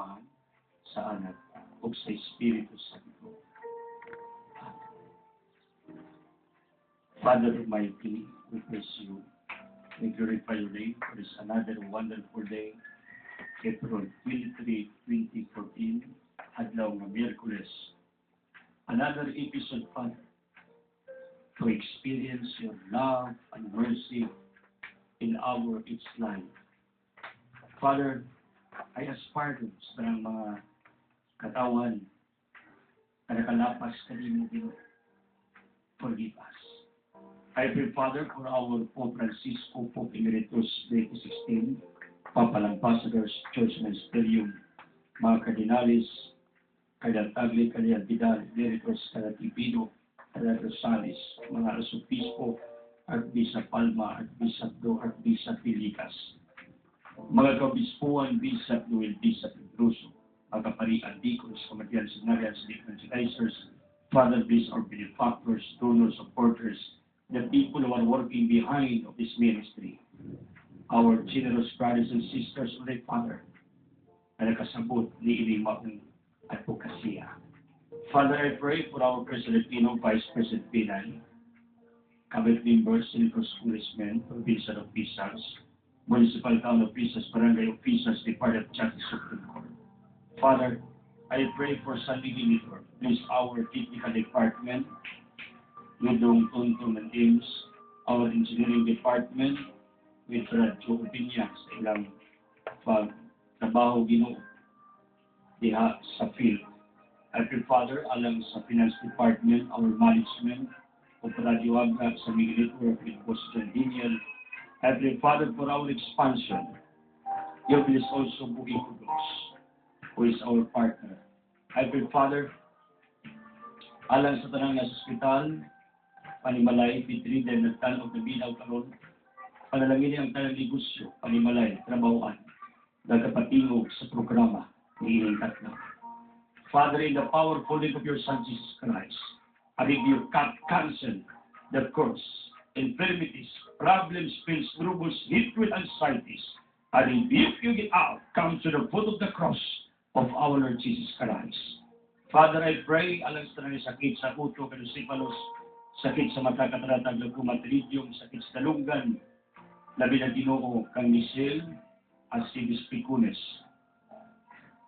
Amahan, sa Anak, o sa Espiritu Santo. Father Almighty, we praise you. We glorify your name for this another wonderful day, April 23, 2014, adlaw ng Miyerkules. Another episode, Father, to experience your love and mercy in our each life. Father, I aspire sa mga katawan na nakalapas kanimo Ginoo. Forgive us. I pray, Father, for our Pope Francisco, Pope Emeritus 2016, Papal Ambassadors, Church Magisterium, mga kardinalis, Kardinal Tagle, Kardinal Vidal, Emeritus, Kardinal Tipido, Kardinal Rosales, mga Arsobispo, Archbishop Palma, Archbishop Do, Archbishop Pilikas, mga kabispuan, Bishop Noel, Bishop Pedroso, mga kaparian, deacons, kamadyan, seminarians, deaconizers, Father, bless our benefactors, donors, supporters, the people who are working behind of this ministry, our generous brothers and sisters of the Father, na nakasabot ni inimang advokasya. Father, I pray for our President Pino, Vice President Pinay, cabinet members, senators, congressmen, provincial officials, municipal town officials, barangay officials, Department of Justice, Supreme Court. Father, I pray for San Miguel Network, please our technical department, Ludong Tuntong and James, our engineering department, with Radyo Opinya sa ilang pagtrabaho Ginoo diha sa field. I pray, Father, alang sa finance department, our management, of Radyo Agag sa Miguel Network with Boss John Daniel. I pray, Father, for our expansion. You bless also Buhi Kudos, who is our partner. I pray, Father, alang sa tanang nasa hospital, Panimalay, Pitri, dahil nagtanong na binaw karon, panalangin ang tanang negosyo, Panimalay, trabahoan, nagkapatingog sa programa, niiling tatlo. Father, in the powerful name of your Son, Jesus Christ, I beg you, cancel the curse, infirmities, problems, pains, troubles, hatred, anxieties. I rebuke you, get out, come to the foot of the cross of our Lord Jesus Christ. Father, I pray, alang sa tanang sakit sa uto, kanusipalos, sakit sa mata, kataratag, lagumat, lidyong, sakit sa talunggan, labi na Ginoo, kang Michelle, Asibis Picunes.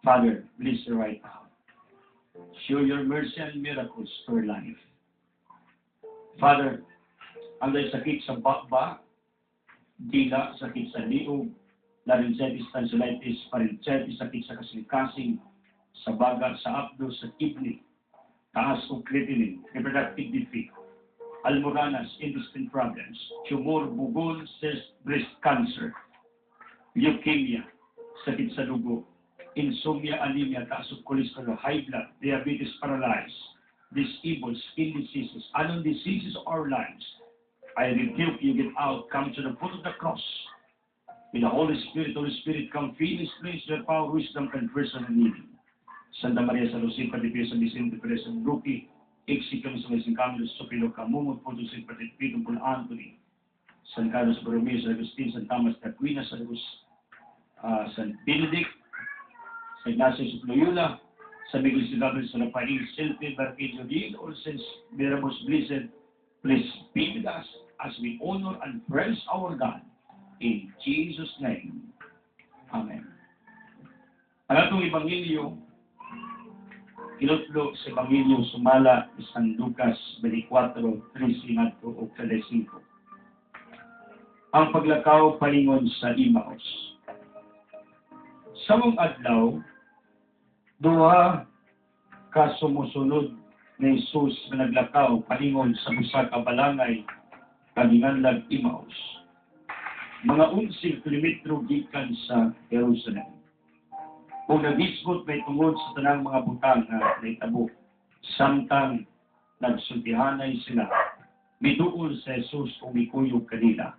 Father, bless her right now. Show your mercy and miracles to her life. Father, ang sakit sa bakba, dila, sakit sa liog, laryngitis, tonsillitis, pharyngitis, sakit sa kasing-kasing, sa baga, sa abdo, sa kidney, taas o creatinine, reproductive defect, almoranas, intestine problems, tumor, bugol, cyst, breast cancer, leukemia, sakit sa dugo, insomnia, anemia, taas of cholesterol, high blood, diabetes, paralyzed, disabled, skin diseases, anong diseases of our lives, I rebuke you, get out, come to the foot of the cross. In the Holy Spirit, come fill this place, your power, wisdom, and personal healing. Santa Maria sa Lucipa, de Pio, San Vicente, Perez, and Ruki, Exicam sa Mesing Camilo, Sopilo, Camumot, Puto, San Patipito, Paul Anthony, San Carlos Borromeo, San Agustin, San Thomas de Aquina, San Benedict, San Ignacio of Loyola, San Miguel Silvestre, San Rafael, Silve, Barquillo, Dean, all saints, miracles, blessed, please be with us as we honor and praise our God. In Jesus' name. Amen. Ang atong Ebanghelyo, kinutlo sa Ebanghelyo sumala ni San Lucas 24:13 o 35. Ang paglakaw palingon sa Imaos. Sa mong adlaw, duha ka sumusunod ni Jesus na naglakaw palingon sa busa ka balangay kaninganlag Imaos. Mga 11 kilometro gikan sa Jerusalem. Kung nagisgot may tungod sa tanang mga butang na naitabo, samtang nagsultihanay sila, miduol sa Jesus o mikuyog kanila.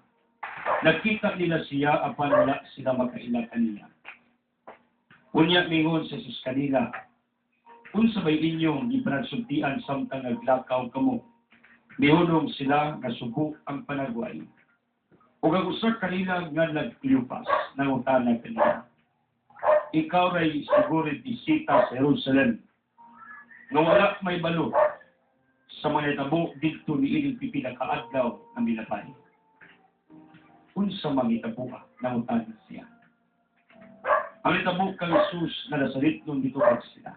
Nakita nila siya apan wala sila makaila kanila. Unya mingon sa Jesus kanila, kung sabay inyong ipanagsultian samtang naglakaw kamo, mihunong sila nga subo ang panagway. O gagusar kanila nga nagkliupas, nangutana kanila. ikaw ray siguro bisita sa Jerusalem nga wala may balo sa mga itabo dito ni ining pipinakaadlaw ng milapay. Unsa mang itabo nangutan siya. Ang itabo kang Jesus na nasarit nung dito sila.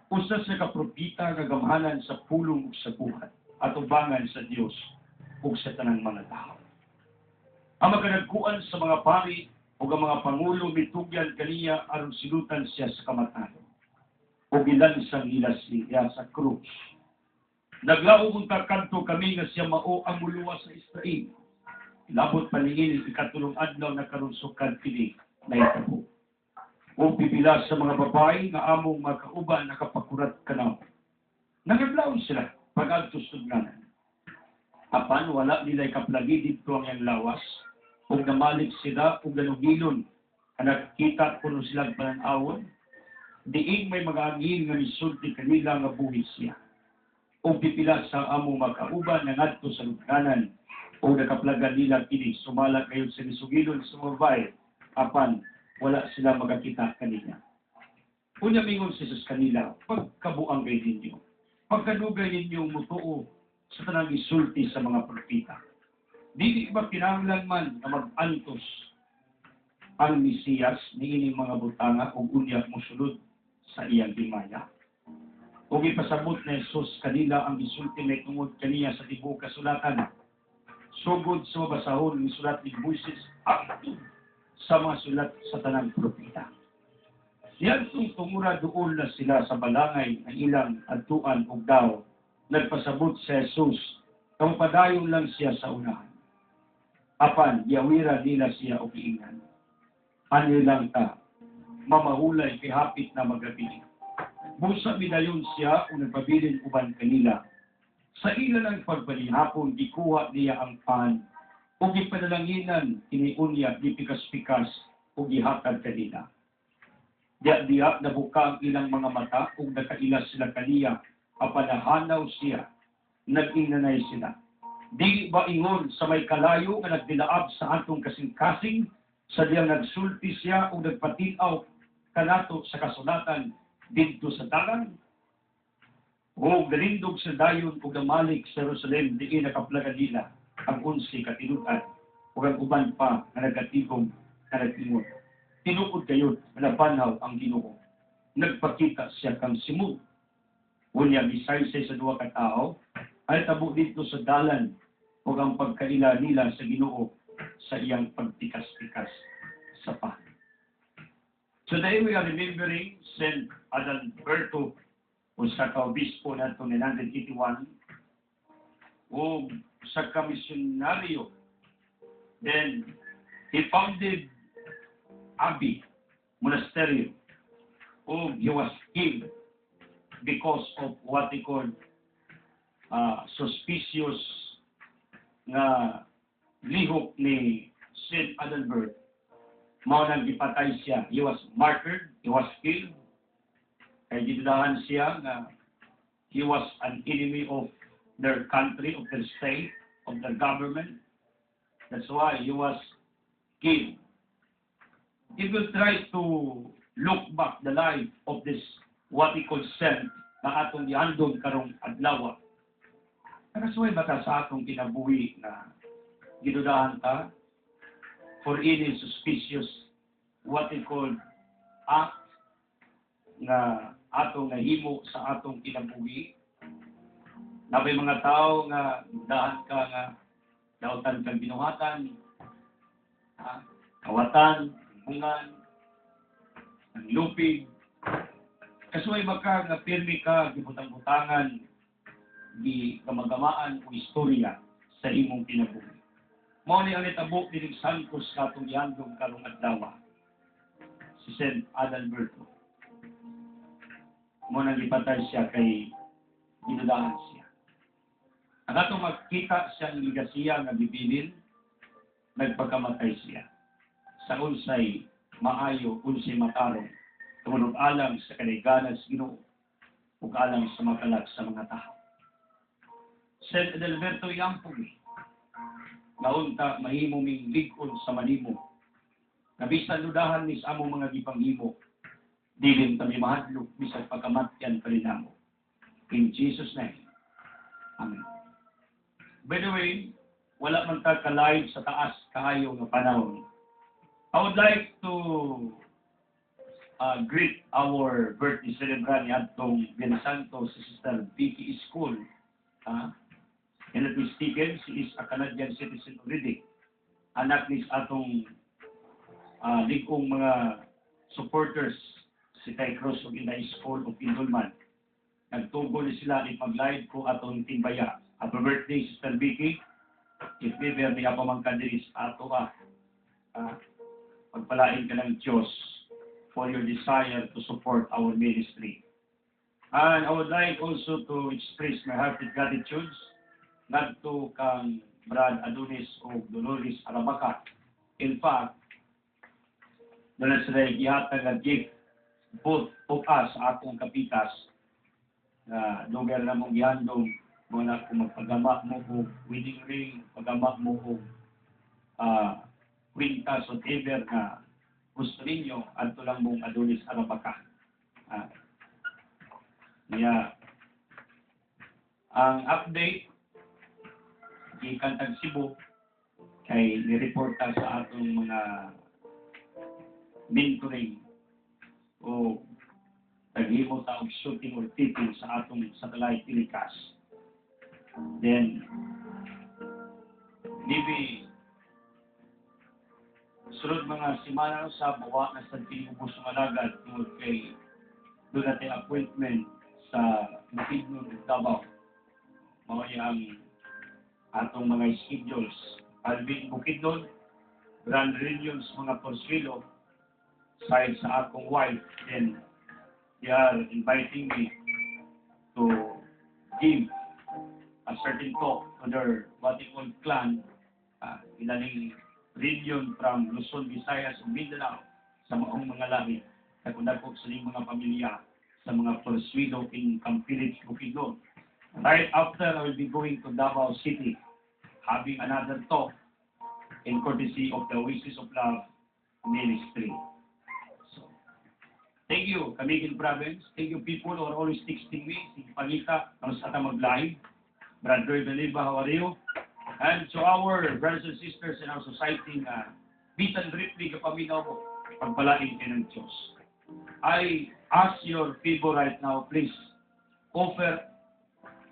Usa sa kapropita nga gamhanan sa pulong ug sa buhat at ubangan sa Dios ug sa tanang mga tao. Ang makanagkuan sa mga pari ug ang mga pangulo mitugyan kaniya aron silutan siya sa kamatayon. O gilansang ilas niya sa krus. Naglaog ang kakanto kami nga siya mao ang muluwa sa Israel. Labot paningin ikatulong adlaw na karunsukan kini na itabo. O pipila sa mga babae nga among makauban nakapakurat kanaw. Nagaglaon sila pag-agtos tugnanan. Apan wala nila kaplagi dito ang yang lawas o namalik sila o ganugilon ang nakikita kuno silang pananawon. Diing may mga angin nga nisulti kanila nga buhis siya. O pipila sa among makauban na ngadto sa lugnanan o nakaplagan nila kini sumala kayo sa nisugilon sa mga babae. Apan wala sila magakita kanila. Unya mingon si Jesus kanila, pagkabuang kayo ninyo, pagkadugay ninyong mutuo sa tanang isulti sa mga propita. Di ba kinahanglan man na mag-antos ang Mesiyas ni ining mga butanga o unya musulod sa iyang himaya? O ipasabot na Jesus kanila ang isulti na tungod kaniya sa tibuok kasulatan. Sugod sa mabasahon ng sulat ni Moises hangtod sa mga sulat sa tanang propita. Yan tungura doon na sila sa balangay ng ilang adtuan o daw nagpasabot sa Jesus kung padayon lang siya sa unahan. Apan, yawira nila siya o kiingan. Ano lang ta, mamahulay kihapit na magabiling. Busa midayon siya o nagpabilin uban kanila. Sa ila ng pagbalihapon, gikuha niya ang pan o gipanalanginan, iniunya, gipikas-pikas o gihatag kanila. Diya nabuka ang ilang mga mata o nakailas sila kaniya, apanahanaw siya, nag-inanay sila. Di ba ingon sa may kalayo nga nagdilaab sa atong kasing-kasing, sa diyang nagsulti siya o nagpatinaw kanato sa kasulatan dito sa dalan? O galindog sa dayon o gamalik sa Jerusalem, di nakaplaga nila ang 11 katinutan o ang uban pa na nagatigong na nagtingon. Tinuod kayo na napanhaw ang Ginoo. Nagpakita siya kang simul. Unya, bisay sa duwa ka tao, ay tabo dito sa dalan o ang pagkaila nila sa Ginoo sa iyang pagtikas-tikas sa pan. Today we are remembering St. Adalberto o sa kaobispo na ito 981 o sa kamisyonaryo. Then, he founded Abbey, monastery, o he was killed because of what he called suspicious nga lihok ni St. Adalbert. Mao nang gipatay siya. He was martyred, he was killed. Kay gidudahan siya nga he was an enemy of their country, of their state, of their government. That's why he was killed. He will try to look back the life of this what he called saint na atong giandong karong adlaw. Nakasuway ba ta sa atong kinabuhi na gidudahan ta for any suspicious what he called act nga atong nahimo sa atong kinabuhi? Nabay mga tao nga dahan ka nga dautan kang binuhatan, kawatan, bungan, ang lupig. Kasuway ba ka nga pirmi ka, gibutang-butangan, di gamagamaan o istorya sa imong kinabuhi? Mao ni ang nitabo dinig Santos katong yandong karong adlaw. Si St. Adalberto. Mo nang ipatay siya kay ginudahan siya. Ang atong makita siyang ligasiya nga bibilin, nagpagkamatay siya. Sa unsay maayo, unsay matarong, tungod alam sa kaliganan sa Ginoo, ug alam sa makalag sa mga tao. St. Adalberto Yampong, naunta mahimo ming ligon sa manimo. Nabisan ludahan ni sa among mga gipanghimo, Dilim kami mahadlok, bisag pagkamatyan pa rin namo. In Jesus' name. Amen. By the way, wala man ta ka-live sa taas kaayo nga panahon. I would like to greet our birthday celebrant ni atong Binasanto si Sister Vicky School. And at Miss Stephen, she is a Canadian citizen already. Anak ni atong ligong mga supporters si Tay Cruz of Inay School of Indulman. Nagtugo ni sila ipag-live ko atong timbaya. Happy birthday, Sister Vicky. If ever may apamangkan din ato pagpalain ka ng Diyos for your desire to support our ministry. And I would like also to express my hearty gratitude ngadto kang Brad Adonis o Dolores Arabaca. In fact, doon sila ihatag ang gift both of us, akong kapitas, lugar na mong ihandong muna kung magpagamak mo o wedding ring, pagamak mo o kwintas o whatever na gusto ninyo, adto lang mong Adonis Arabaca. Ang update, ikan tag Cebu, kay nireporta sa atong mga mentoring o taghimo ta og shooting or taping sa atong satellite telecast. Then, maybe sunod mga semana sa buwa na sa tinubos malagad tungod kay doon natin appointment sa Bukidnon ug Davao. Mao ang atong mga schedules. Alvin Bukidnon, Grand Reunions mga Porcilo, side sa akong wife, then they are inviting me to give a certain talk to their what they call clan, ilaning region from Luzon, Visayas, ug Mindanao sa maong mga lahi. Nagkundakog sa mga pamilya sa mga Porcilo in Campilich, Bukidnon. Right after, I will be going to Davao City, having another talk in courtesy of the Oasis of Love Ministry. So, thank you, Camiguin Province. Thank you, people who are always texting me. Sige pangita, kamus ata mag-live. Brother Beliba, how are you? And to our brothers and sisters in our society na bitan briefly kapaminaw mo, pagpalain kayo ng Diyos. I ask your favor right now, please offer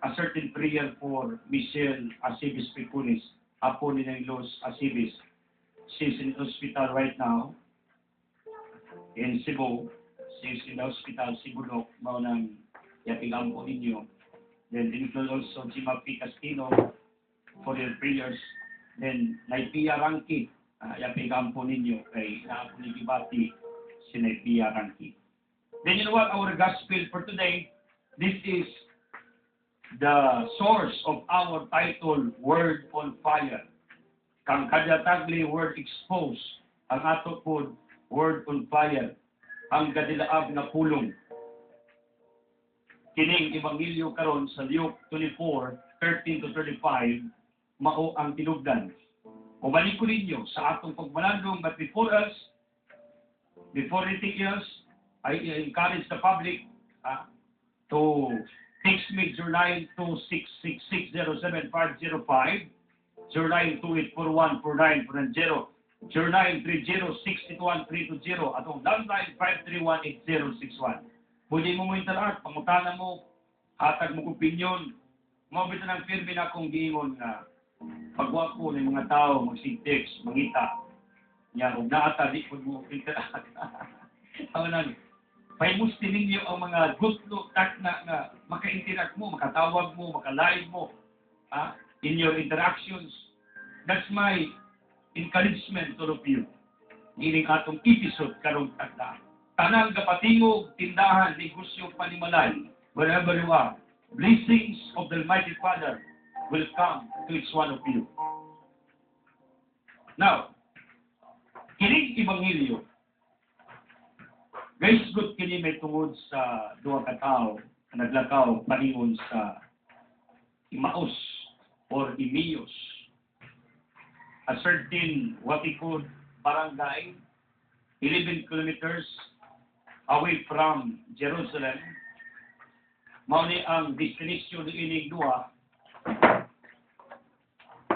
a certain prayer for Michelle Acibis Picunis, apo ni Los Acibis. She's in hospital right now in Cebu. She's in the hospital, Cebu, mao nang yapigampo ninyo. Then include also Jimapi Castino for your prayers. Then Naipia Rangki, yapigampo ninyo kay naapo ni Gibati si Naipia Rangki. Then you know what, our gospel for today, this is the source of our title, Word on Fire. Kang kadyatagli Word Exposed, ang ato po, Word on Fire, ang gadilaab na pulong. Kining Ebanghelyo karon sa Luke 24:13-35, mao ang tinugdan. Kumalik ko ninyo sa atong pagmalandong, but before anything else, I encourage the public to text me 0926660705, 0928414940, 0930681320, atong landline 5318061. Pwede mo interact, pangutana mo, hatag mo opinion, mabitan ang firme na akong giingon nga pagwapo ng mga tao, mag-text, mangita, yan, huwag naata, di po mo interact. Tawanan, paimusti ninyo ang mga gusto na maka-interact mo, makatawag mo, maka-live mo, in your interactions. That's my encouragement to all of you. Ining atong episode karong tagda. Tanang kapatingog, tindahan, negosyo, panimalay, wherever you are, blessings of the Almighty Father will come to each one of you. Now, kining Ebanghelyo, guys, good kini may tungod sa duha ka tawo na naglakaw paningon sa Imaus or Imios, a certain what we call barangay, 11 kilometers away from Jerusalem. Mao ni ang destination ni ining duha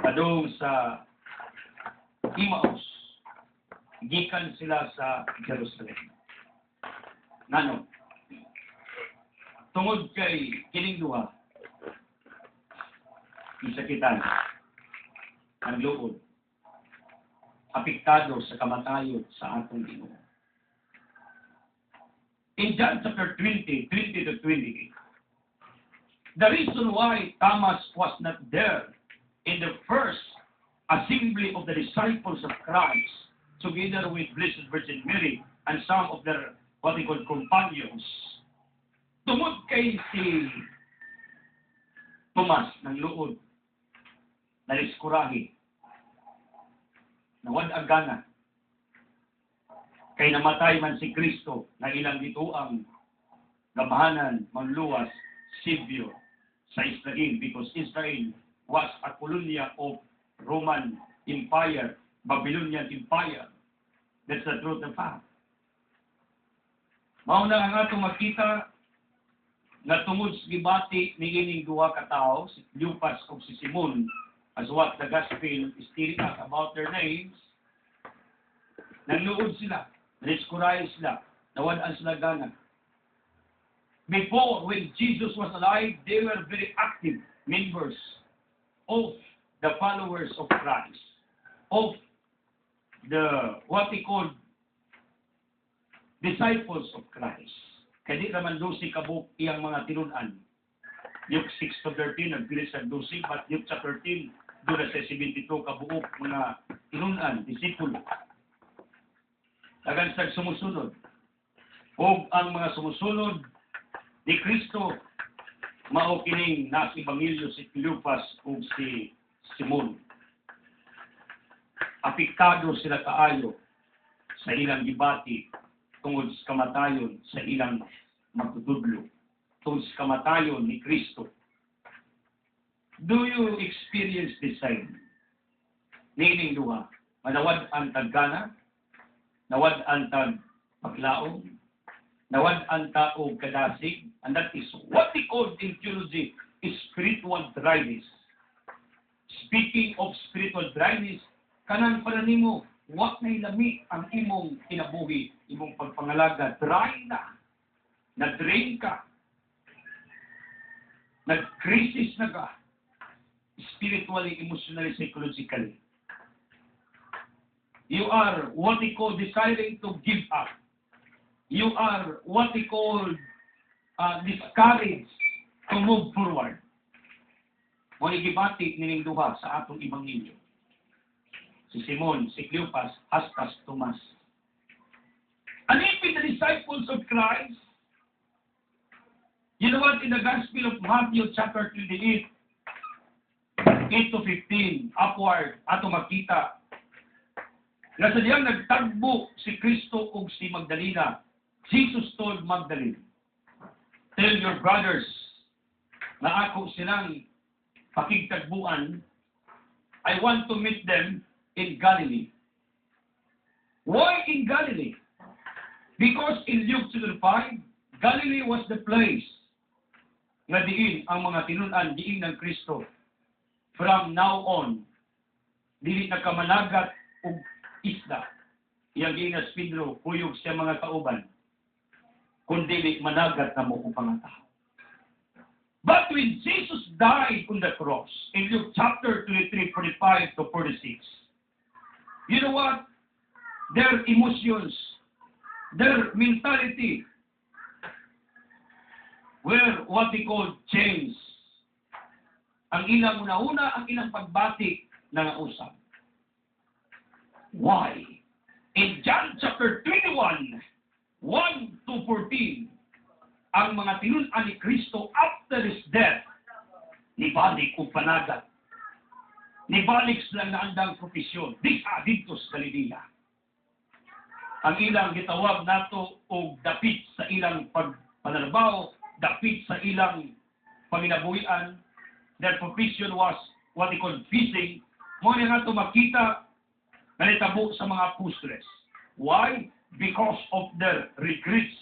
kadung sa Emmaus. Gikan sila sa Jerusalem. Ngano? Tungod kay kining duha, isakitan ang luod, apektado sa kamatayon sa atong Ginoo. In John chapter 20 to 28, the reason why Thomas was not there in the first assembly of the disciples of Christ, together with Blessed Virgin Mary and some of their what they call companions, tungod kay si Tomas ng luod, naliskurahi, nawad agana, kay namatay man si Kristo na ilang dituang gabahanan, manluwas, Sibyo sa Israel, because Israel was a colonia of Roman Empire, Babylonian Empire. That's the truth of fact. Mao na ang atong makita na tungod sa gibati ni ining duha ka tawo, si Cleopas ug si Simon, as what the gospel is telling us about their names, nagluod sila, nariskuray sila, nawad-an sila gana. Before, when Jesus was alive, they were very active members of the followers of Christ, of the, what they call, disciples of Christ. Kaya di naman 12 kabuk iyang mga tinun-an. Luke 6 to 13, nagpilis sa 12, but Luke 13, doon na sa 72 kabuok mga tinun-an, disipulo. Tagan sa sumusunod. O ang mga sumusunod ni Kristo, mao kining nasa Ebanghelyo si Cleopas o si Simon. Apektado sila kaayo sa ilang gibati tungod sa kamatayon sa ilang magtutudlo, tungod sa kamatayon ni Kristo. Do you experience this same? Nining duha, manawad ang taggana, nawad ang paglaong, nawad ang tao kadasig, and that is what we call in theology is spiritual dryness. Speaking of spiritual dryness, kanang para nimo, wa nay lami ang imong kinabuhi, imong pagpangalaga, dry na, nag-drain ka, nag-crisis na ka, spiritually, emotionally, psychologically. You are what we call desiring to give up. You are what we call discouraged to move forward. Muna gibati nining duha sa atong Ebanghelyo. Si Simon, si Cleopas, haspas Tomas. And even the disciples of Christ, you know what, in the Gospel of Matthew chapter 28, 8 to 15, upward, ato makita, na sa diyang nagtagbo si Kristo ug si Magdalena. Jesus told Magdalene, tell your brothers na ako silang pakigtagbuan. I want to meet them in Galilee. Why in Galilee? Because in Luke 5, Galilee was the place na diin ang mga tinun-an, diin ng Kristo. From now on, dili na kamanagat ug isda. Iyang ginas Pedro, kuyog sa mga kauban, kundi managat na mo upang ang tao. But when Jesus died on the cross, in Luke chapter 23, 45 to 46, you know what? Their emotions, their mentality were what they call change. Ang ilang una-una, ang ilang pagbati na nausap. Why? In John chapter 21, 1 to 14, ang mga tinun-an ni Kristo after his death, nibalik o panagat. Nibalik sila na andang profesyon. Di dito sa Galilea. Ang ilang gitawag nato o dapit sa ilang pagpanarbaho, dapit sa ilang panginabuhian. Their profession was what they call fishing. Muna nga ito makita na nitabo sa mga apostoles. Why? Because of their regrets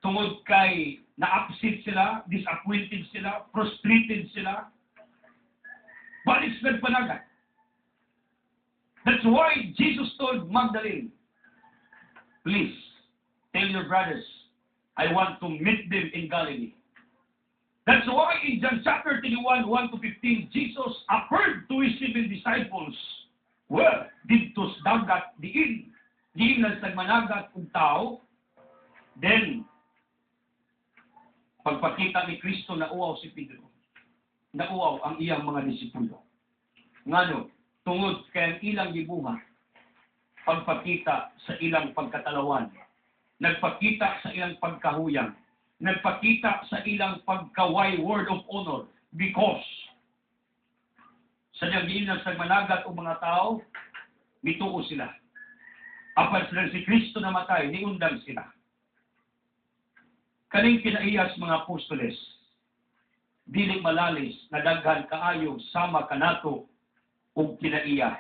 tungod kay na-upset sila, disappointed sila, frustrated sila, balis nagpanagat. That's why Jesus told Magdalene, please, tell your brothers, I want to meet them in Galilee. That's why in John chapter 21, 1-15, Jesus appeared to his 7 disciples. Well, dito sa dagat, diin lang sa managat ng tao. Then, pagpakita ni Kristo, nauaw si Pedro. Nauaw ang iyang mga disipulo. Ngano, tungod kay ang ilang gibuhat, pagpakita sa ilang pagkatalawan, nagpakita sa ilang pagkahuyang, nagpakita sa ilang pagkaway word of honor, because sa diyan sa managat o mga tao, mituo sila. Apan sila si Kristo namatay, niundang sila. Kaning kinaiyas mga apostoles, dili malalis na daghan kaayo sama kanato ug kinaiya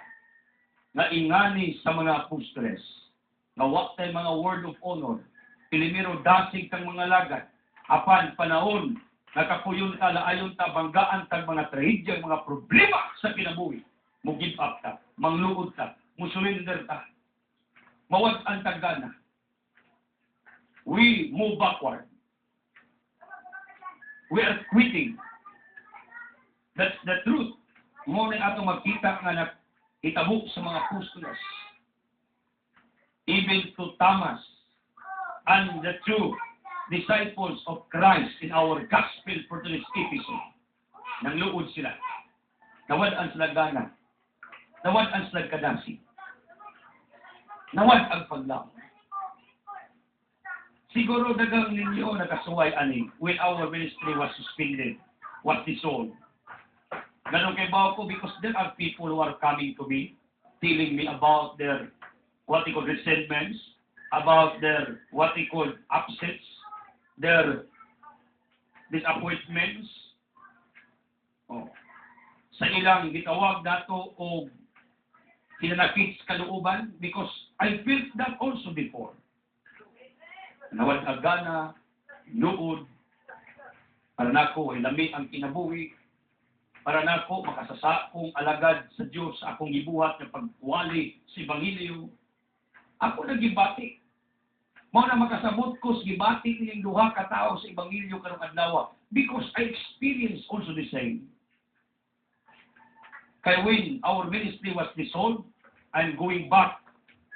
nga ingani sa mga apostoles nga wa tay mga word of honor, pilimiro dasig kang mga lagad, apan panahon nakapuyon ka laayon ta banggaan tag mga trahedya, mga problema sa kinabuhi, mo give up ta, mangluod ta, mo surrender ta, mawad ang tagana. We move backward. We are quitting. That's the truth. Mo na ato makita nga nakitabo sa mga apostoles. Even to Thomas and the two disciples of Christ in our gospel for today's episode. Nangluod sila. Nawad ang slagana. Nawad ang slagkadasi. Nawad ang paglaw. Siguro dagang ninyo nakasuway ani when our ministry was suspended, was dissolved. Ganun kay bao ko because there are people who are coming to me, telling me about their what they call resentments, about their what they call upsets, their disappointments. Oh. Sa ilang gitawag dato o hinanakit sa kalooban because I felt that also before. Nawad agana, luod, para nako ay lami ang kinabuhi, para nako makasasa kong alagad sa Diyos sa akong gibuhat na pagwali sa Ebanghelyo. Ako nagibati. Mao na makasabot ko sa gibati ning duha ka tawo sa Ebanghelyo karong adlaw because I experienced also the same. Kaya when our ministry was dissolved, I'm going back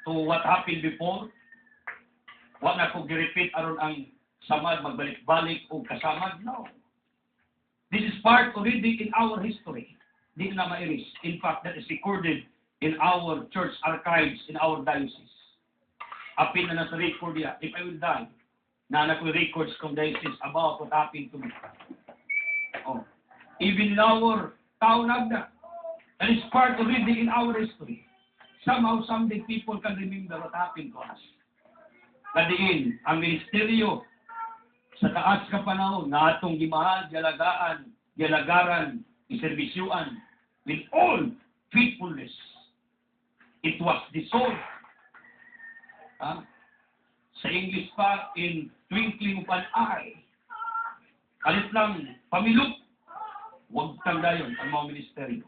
to what happened before. Wa na ko gi-repeat aron ang samad magbalik-balik o kasamad. No. This is part already in our history. Di na ma-erase. In fact, that is recorded in our church archives in our diocese. Apin na nasa record ya. If I will die, na ko records kong diocese about what happened to me. Oh. Even in our town Agda, that is part already in our history. Somehow, someday, people can remember what happened to us. Kadiin, ang ministeryo sa taas ka panahon na atong gimahal, galagaran, iserbisyuan with all faithfulness. It was dissolved. Sa English pa, in twinkling of an eye. Kalit lang, pamilok, huwag tangdayon ang mga ministeryo.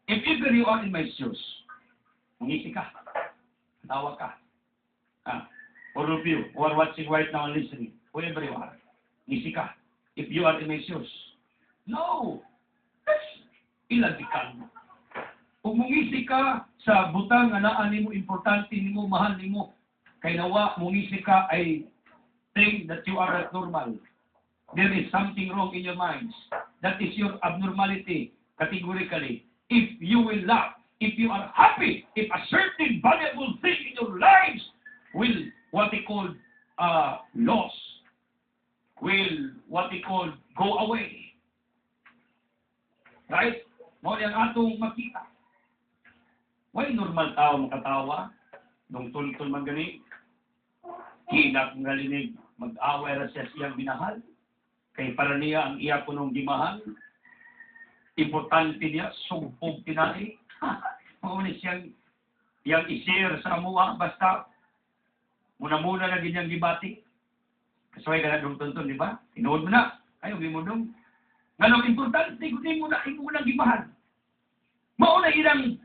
If ever you are in my shoes, mangisi ka, tawa ka. All of you who are watching right now and listening, whoever you are, ngisi ka. If you are in my shoes, no, that's illogical. Kung mungisi ka sa butang nga naan nimo, importante nimo, mahal nimo, kay nawa mungisi ka ay think that you are not normal. There is something wrong in your minds. That is your abnormality, categorically. If you will laugh, if you are happy, if a certain valuable thing in your lives will what they call loss, will what they call go away. Right? Mao yang atong makita. Why normal tao makatawa? Nung tultol man gani, kinap nga linig, mag-away ra siya siyang binahal. Kay para niya ang iya punong gimahal. Importante niya, sumpog tinali. Mao ni siyang yang i-share sa amuha, basta Muna-muna na ganyang gibati. Kasaway ka na dong di ba? Tinuod mo na. Ayaw, mo dong. Ganong importante, kundi mo na, imo na gibahan. Mauna ilang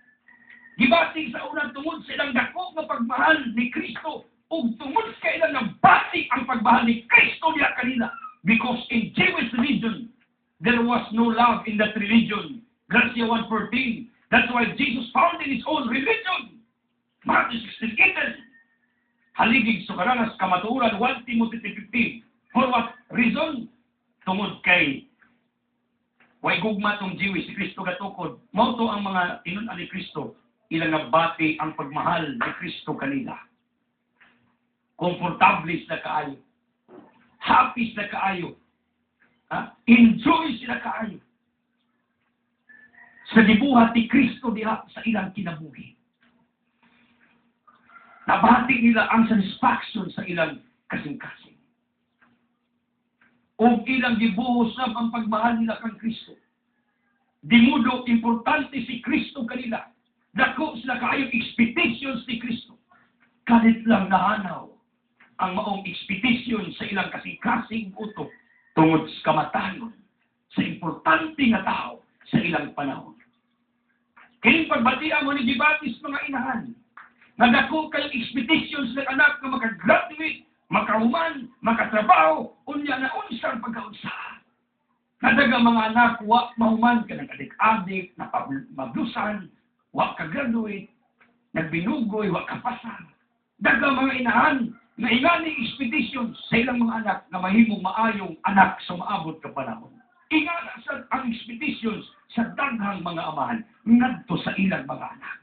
gibati sa unang tungod sa ilang dako nga pagmahal ni Kristo. Ug tungod sa ilang nabati ang pagmahal ni Kristo niya kanila. Because in Jewish religion, there was no love in that religion. Gracia 1:14. That's why Jesus founded his own religion. Matthew 16:18. Haligig sa karanas kamatuuran 1 Timothy 15. For what reason? Tungod kay way gugma tong Jewish si Kristo gatukod. Mao to ang mga tinun-an ni Kristo. Ilang nabati ang pagmahal ni Kristo kanila. Komportable sila kaayo. Happy sila kaayo. Enjoy sila kaayo. Sa gibuhat ni Kristo diha sa ilang kinabuhi. Nabati nila ang satisfaction sa ilang kasing-kasing. O ilang gibuhos na ang pagmahal nila kang Kristo. Dimudo, importante si Kristo kanila. Dako sila kaayong expectations ni Kristo. Kalit lang nahanaw ang maong expectation sa ilang kasing-kasing utok tungod sa kamatayon sa importante nga tao sa ilang panahon. Kaya pagbatian mo ni gibatis mga inahan, nagdako kayong expectations ng anak na makagraduate, makahuman, makatrabaho, unya na unsang pagkaunsa. Nadaga mga anak, wa mahuman ka ng adik-adik, napablusan, wa ka-graduate, nagbinugoy, wa kapasan. Daga mga inahan, na ingani expectations sa ilang mga anak na mahimong maayong anak sa maabot ka panahon. Ingana sa ang expectations sa daghang mga amahan ngadto sa ilang mga anak.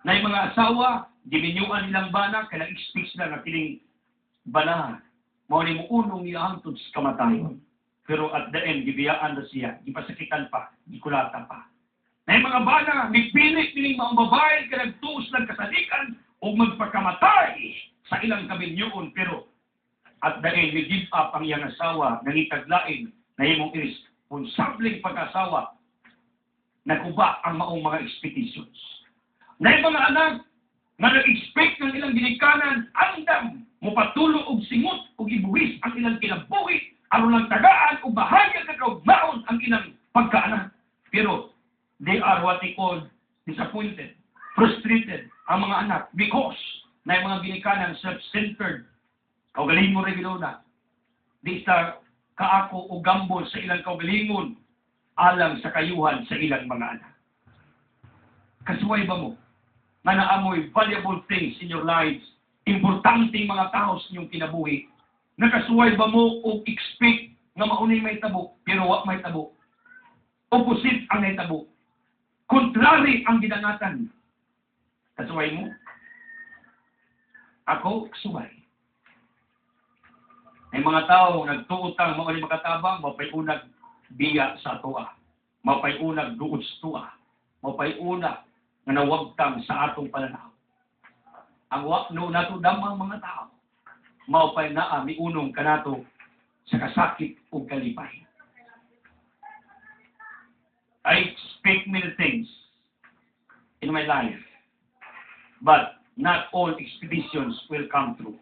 Na yung mga asawa, diminyuan nilang bana, kaya expect sila na kining banahan. Mao ni mo unong niyahantod sa kamatayon. Pero at the end, gibiyaan na siya, gipasakitan pa, gikulata pa. Na yung mga bana, mipilit niling mga babae, kaya nagtuos ng kasalikan, o magpakamatay sa ilang kabinyoon. Pero at the end, we give up ang iyang asawa, nangitaglain, na imong irresponsableng pag-asawa, naguba ang maong mga expectations. Na yung mga anak, na nag-expect ng ilang ginikanan, andam, mupatulo og singot, og ibuwis ang ilang kinabuhi, aron lang tagaan, o bahaya kakaugmaon ang ilang pagkaanak. Pero, they are what they call disappointed, frustrated, ang mga anak, because na yung mga ginikanan, self-centered, kaugaling mo rin na, di sa kaako o gambol sa ilang kaugalingon, alang sa kayuhan sa ilang mga anak. Kasuway ba mo? Na naamoy valuable things in your lives, importanteng mga tao sa inyong kinabuhi, nakasuway ba mo o expect na maunay may tabo, pero wak may tabo? Opposite ang may tabo. Contrary ang ginangatan. Kasuway mo? Ako, kasuway. May mga tao nagtuutang, maunay makatabang, mapayunag biya sa toa. Mapayunag duod sa toa. Mapayunag nga nawagtang sa atong pananaw. Ang wakno nato damang mga tao, maupay naa miunong kanato sa kasakit o kalipay. I expect many things in my life, but not all expeditions will come true.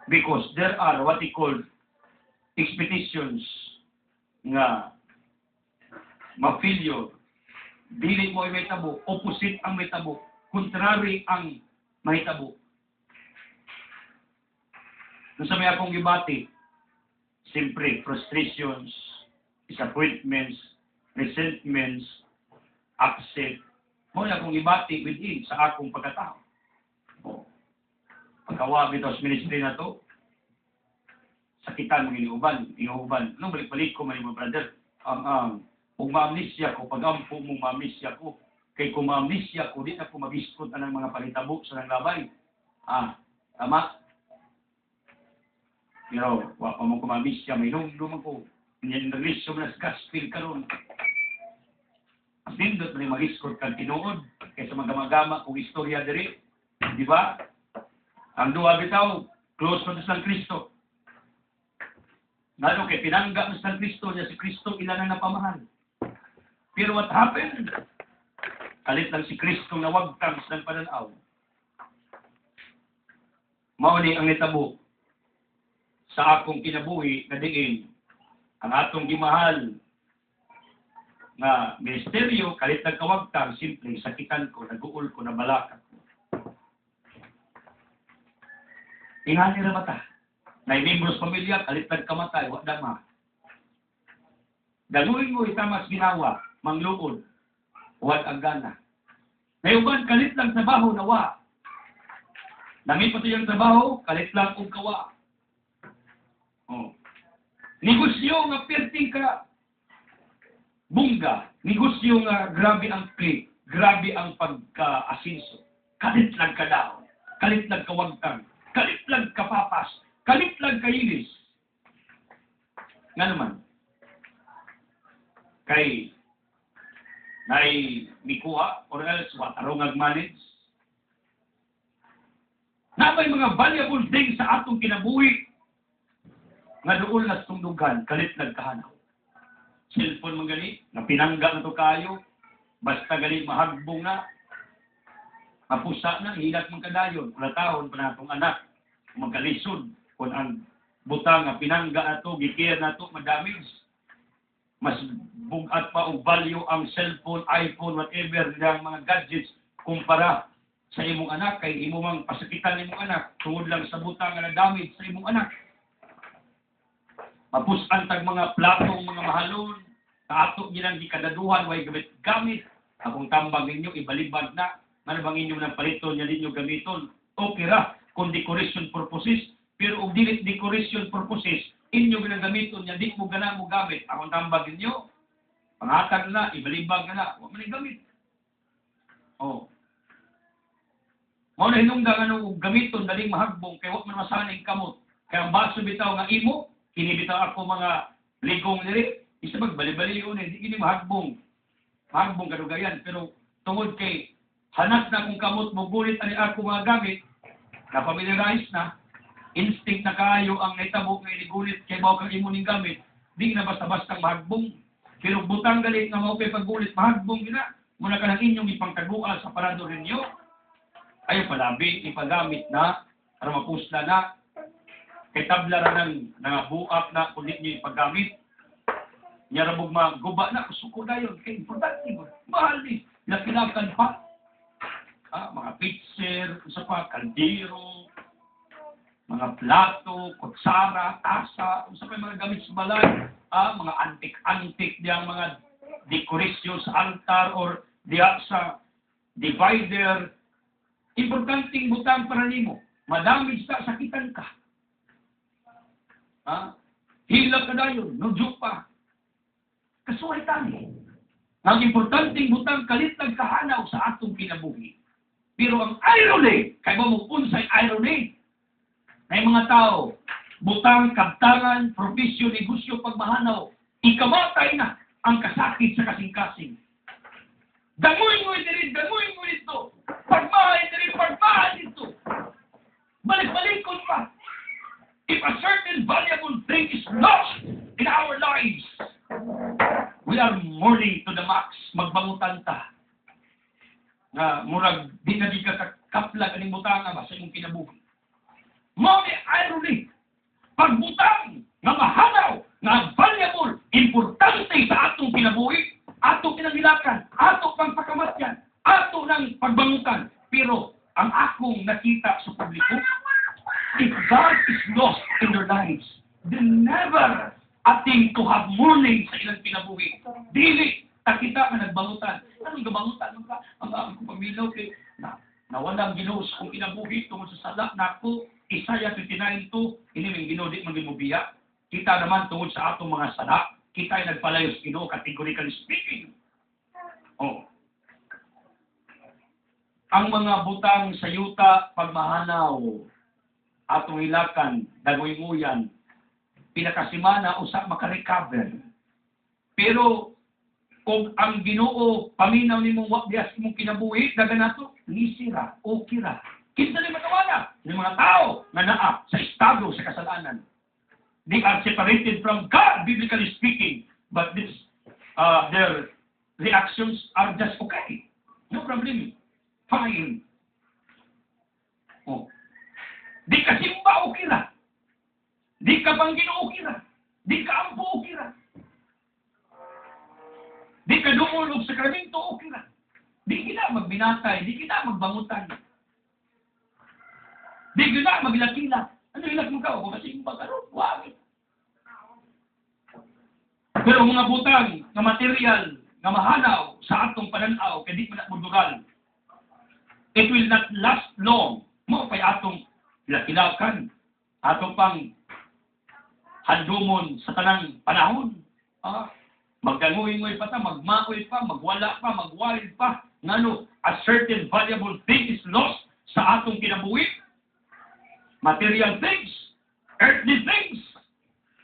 Because there are what we call expeditions nga ma-failure. Dili mo ay may tabo, opposite ang may tabo, contrary ang may tabo. Nung sa may akong gibati, siyempre, frustrations, disappointments, resentments, upset, mo na akong gibati within sa akong pagkatao. Pagkawabi ito sa ministry na to, sakitan mga inuuban. Nung balik-balik ko mga brother, kung ma-amnesia ko, pag-ampo mo ma-amnesia ko, kay kung ma-amnesia ko, di na ko mabiskot na ng mga palitabo sa nang labay. Tama. Pero, wala pa mo ko ma-amnesia, may lumdum ako. Nag-resume na sa gospel ka ron. Ang pindot na yung mag-iskot kang tinuod, kaysa magama-gama kung istorya diri. Di ba? Ang duwa bitaw, close pa sa Kristo. Lalo kay pinangga sa Kristo niya, si Kristo ilan na napamahal. Pero what happened? Kalit lang si Kristo na wagtang sa pananaw. Mao ni ang nitabo sa akong kinabuhi na diin ang atong gimahal nga ministeryo kalit nagkawagtang simple sakitan ko, naguul ko, nabalakat ko. Ingani ra mata. Na membros pamilya kalit nagkamatay, wa dama. Daluin mo itamas ginawa, mangluod, huwag ang gana. Nayuban, kalit lang trabaho, nawa. Nami pa yung trabaho, kalit lang kung kawa. Oh. Negosyo nga perting ka, bungga. Negosyo nga grabe ang click, grabe ang pagka-asinso. Kalit lang ka daw, kalit lang kawagtang, kalit lang kapapas, kalit lang kainis. Nga naman, kay mikuha or else watarong ag-manage. Na may mga valuable things sa atong kinabuhi nga doon na sundugan, kalit nagkahanaw. Cellphone mo gani, na pinangga na to kayo, basta gani mahagbong na, mapusa na, hilat mong kadayon, kula taon pa na itong anak, magkalisod, kung ang butang nga pinangga na to, gikir na to, madamage. Mas bugat pa o value ang cellphone, iPhone, whatever, ng mga gadgets, kumpara sa imong anak, kay imo mang pasakitan imong anak, tungod lang sa butang nga na-damage sa imong anak. Mapusan tag mga platong, mga mahalon, kaato nilang gikadaduhan, way gamit-gamit, akong tambang ninyo, ibalibag na, ano bang inyo ng paliton, niya ninyo gamiton, okay ra, kung decoration purposes, pero kung dilit decoration purposes, inyo ginagamiton niya, di mo gana mo gamit, akong tambang ninyo, pangatag na, ibalibag na, huwag mo na gamit. Oh. Mao na hinungdan ano gamiton, daling mahagbong, kaya huwag mo masanay kamot, kaya ang baso bitaw nga imo, kinibitaw ako mga ligong diri, isa magbali-bali yun eh, hindi mahagbong kadugayan, pero tungod kay hanas na kung kamot mo gulit ani ako mga gamit, na familiarize na, instinct na kayo ang naitabo nga inigulit kay mao kang imo ning gamit, di na basta-basta mahagbong, pero butang galit nga mao kay paggulit mahagbong gina, muna ka ng inyong ipangtaguan sa parado ninyo, ayo palabi, ipagamit na, para mapusla na, kay tabla ra ng nangabuak na kulit niyo ipaggamit. Niya rabog maguba na, kusuko na yun. Kay importante mo. Mahal ni. Nakilakan pa. Mga pitser, isa pa, kaldero, mga plato, kutsara, tasa, isa pa mga gamit sa balay, mga antik-antik diyang mga dekorasyon sa altar or diya sa divider. Importanteng butang para nimo. Madamage sa sakitan ka. Hila ka na yun, nudyo pa. Kasuhay tani. Ang importanteng butang kalit nagkahanaw sa atong kinabuhi. Pero ang irony, kaya ba mo unsay irony? Ay mga tao, butang, kabtangan, profesyon, negosyo, pagmahanaw, ikamatay na ang kasakit sa kasing-kasing. Damoy mo dito. Pagmahay dito. Balik-balikon pa. If a certain valuable thing is lost in our lives, we are mourning to the max. Magbangutan ta. Na murag di na di ka kapla kaning butanga ba sa imong kinabuhi. Mao ni irony. Pagbutang nga mahanaw, nga valuable, importante sa atong kinabuhi, atong kinamilakan, atong pagpakamatyan, ato ng pagbangutan. Pero ang akong nakita sa publiko, if God is lost in their lives, they never ating to have mourning sa ilang kinabuhi. Dili, takita ka nagbangutan. Anong gabangutan? Ang paminaw kay nawalang ginuos kong kinabuhi tungkol sa sala na ako, Isaiah 59:2, iniming ginudi magbimubiya. Kita naman tungkol sa atong mga sala, kita ay nagpalayos Ginoo, categorically speaking. Ang mga butang sa yuta, pagmahanaw, atong ilakan, dagoy-nguyan, pinakasimana, usap makarecover. Pero, kung ang Ginoo, paminaw ni mong wakdias mong kinabuhi, daga na ito, nisira, okay ra. Kinsa ni matawana ng mga tao na naa sa estado sa kasalanan. They are separated from God, biblically speaking, but their reactions are just okay. No problem. Fine. Di ka simba, okay ra. Di ka Panginoon, okay ra. Di ka ampo, okay ra. Di ka dumulog sa sakramento, okay ra. Di kita magbinatay, di kita magbangutan. Di kita maglakila. Ano ilak mo ka? Kung kasimba ka ron, wag. Pero mga butang, nga material, nga mahanaw sa atong pananaw, kaya di pa na mudural. It will not last long. Mo pa'y atong lakilakan, atong pang handumon sa tanang panahon. Maggangoy-ngoy pa ta, magmaoy pa, magwala pa, magwild pa. Ngano, a certain valuable thing is lost sa atong kinabuhi. Material things, earthly things.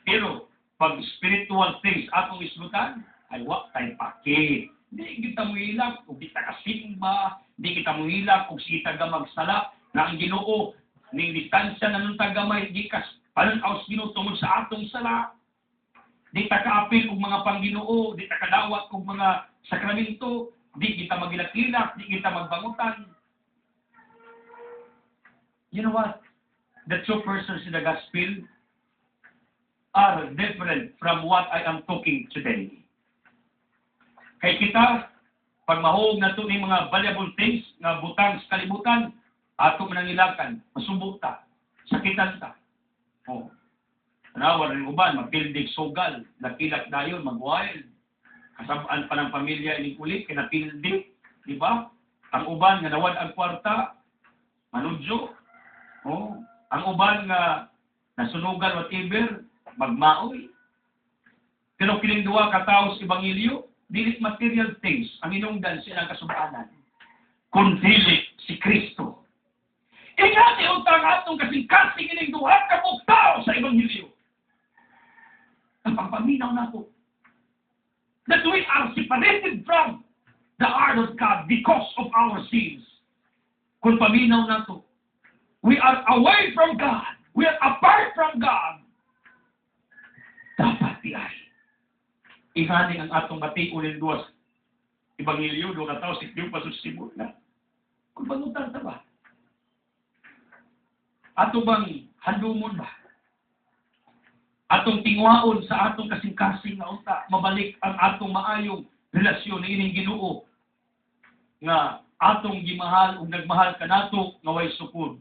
Pero, pag spiritual things atong islutan, ay wak tayo paki. Di kita mo hilak kung di ta kasimba, di kita mo hilak kung si taga magsala na ang Ginoo ning distansya na nung tagamay di kas pananaw Ginoo tungod sa atong sala. Di ta kaapil og mga Pangginoo, di ta kadawat og mga sakramento, di kita magilak-ilak, di kita magbangutan. You know what? The two persons in the gospel are different from what I am talking today. Kay kita, pag mahog na ito ng mga valuable things, nga butang sa kalibutan, ato manangilakan, masubok ta, sakitan ta. O, tanawa rin uban, mapildig sugal, nakilak dayon, mag-wild. Kasabaan pa ng pamilya ining ulit, kinapildig, di ba? Ang uban nga nawad ang kwarta, manudyo. O, ang uban nga nasunugan whatever, magmaoy. Pero kining duwa ka tao sa Ebanghelyo, dili material things ang inungdan sa ilang kasubaanan. Kundi si Kristo. Ingati utang atong kasing-kasing kining duha ka tao sa Ebanghelyo. Ang pagpaminaw nato that we are separated from the heart of God because of our sins. Kung paminaw nato, we are away from God. We are apart from God. Dapat diay. Ingani ang atong batiun ng duwas. Ebanghelyo, doon na tao, sikdiw pa susibot na. Kung bangutan ta ba? Ato bang handumon ba? Atong tingwaon sa atong kasing-kasing na unta, mabalik ang atong maayong relasyon na ining Ginoo nga atong gimahal ug nagmahal kanato nga way sukod.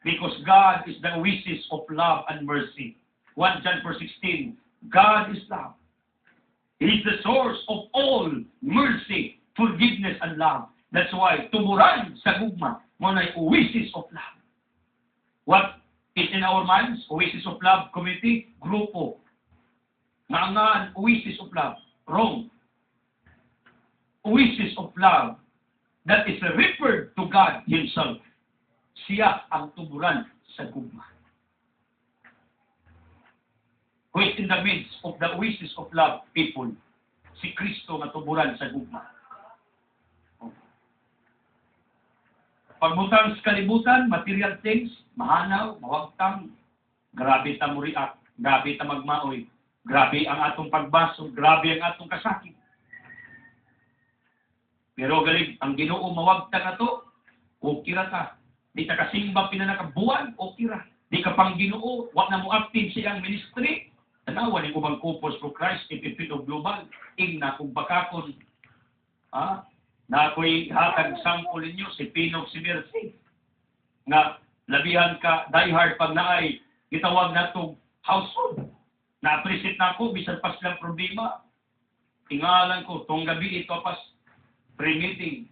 Because God is the oasis of love and mercy. 1 John 4:16, God is love. He is the source of all mercy, forgiveness, and love. That's why tumuran sa gugma mo na oasis of love. What is in our minds? Oasis of love community, grupo. Nga oasis of love. Wrong. Oasis of love that is referred to God Himself. Siya ang tumuran sa gugma. Who is in the midst of the oasis of love people? Si Kristo nga tumuran sa gugma. Pagbutang sa kalibutan, material things, mahanaw, mawagtang, grabe ta mo react, grabe ta magmaoy, grabe ang atong pagbaso, grabe ang atong kasakit. Pero galing, ang Ginoo mawagtang na to, okay ra ta. Di ta kasimba pinanakabuan, okay ra. Di ka pang Ginoo, wag na mo active siyang ministry, tanawa ni kubang Corpus for Christ, ipipit of global, na kung bakakon, na ako'y hatag sample ninyo, si Pinog si Mercy. Nga, labihan ka, diehard pag naay, itawag na itong household. Na-appreciate na ako, bisan pa silang problema. Tingalan ko, itong gabi ito pas pre-meeting.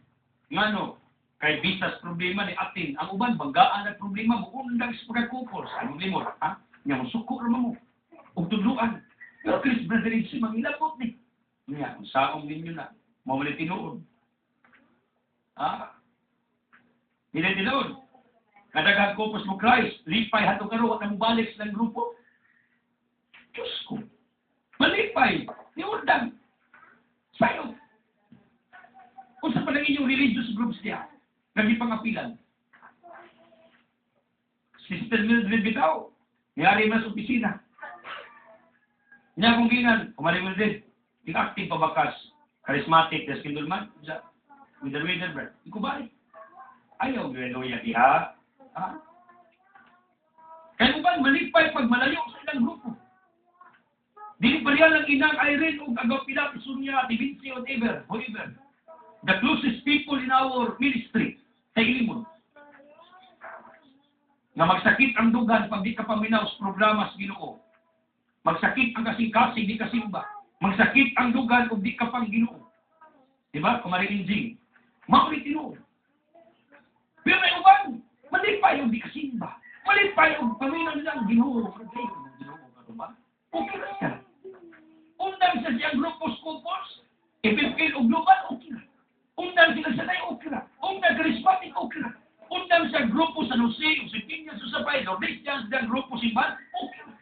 Nga no, kay bisas problema ni atin. Ang uban, banggaan na problema mo, unang sa pagkakupor. Sa anong limot, ha? Nga mo, suko naman mo. Huwag tudluan. Pero Chris, brother, si mangilapot ni. Nga, kung saong ninyo na, mawala tinuod. Hindi tinood. Kadaghan Corpus mo Christ, lipay hato karo, at ang balik sa grupo. Diyos ko. Malipay. Niordang. Sayo. Kung sa pa lang inyong religious groups niya, nagdipangapilan. Sister Mildred bitaw, niyari na sa opisina. Niya kong ginan, kumari Mildred, active pabakas, charismatic, deskindulman, with the reader, bro. Iko ba? Ayaw, gano'n yan, ha? Kaya uban, malipay pag malayo sa ilang grupo. Dili pa riyan lang inang Irene o agaw pila, Sunya, Tivinci, whatever. The closest people in our ministry, sa ilimon. Na magsakit ang dugan pag di ka paminaw sa programa sa Ginoo. Magsakit ang kasing-kasing, di kasimba. Magsakit ang dugan kung di ka pang Ginoo. Diba? Kumaring Jing. Maulit Ginoo. Pero may uban, malipay yung di kasimba. Malipay yung paminaw nilang Ginoo. Okay, Ginoo, ba? Okay na siya. Undang sa siyang grupos kupos, ipipil o global, okay na. Undang sila sa tayo, okay na. Undang charismatic, okay na. Undang sa grupo sa Jose, o sa Pinya, sa Sabay, o Christians, ang grupo simban, okay na.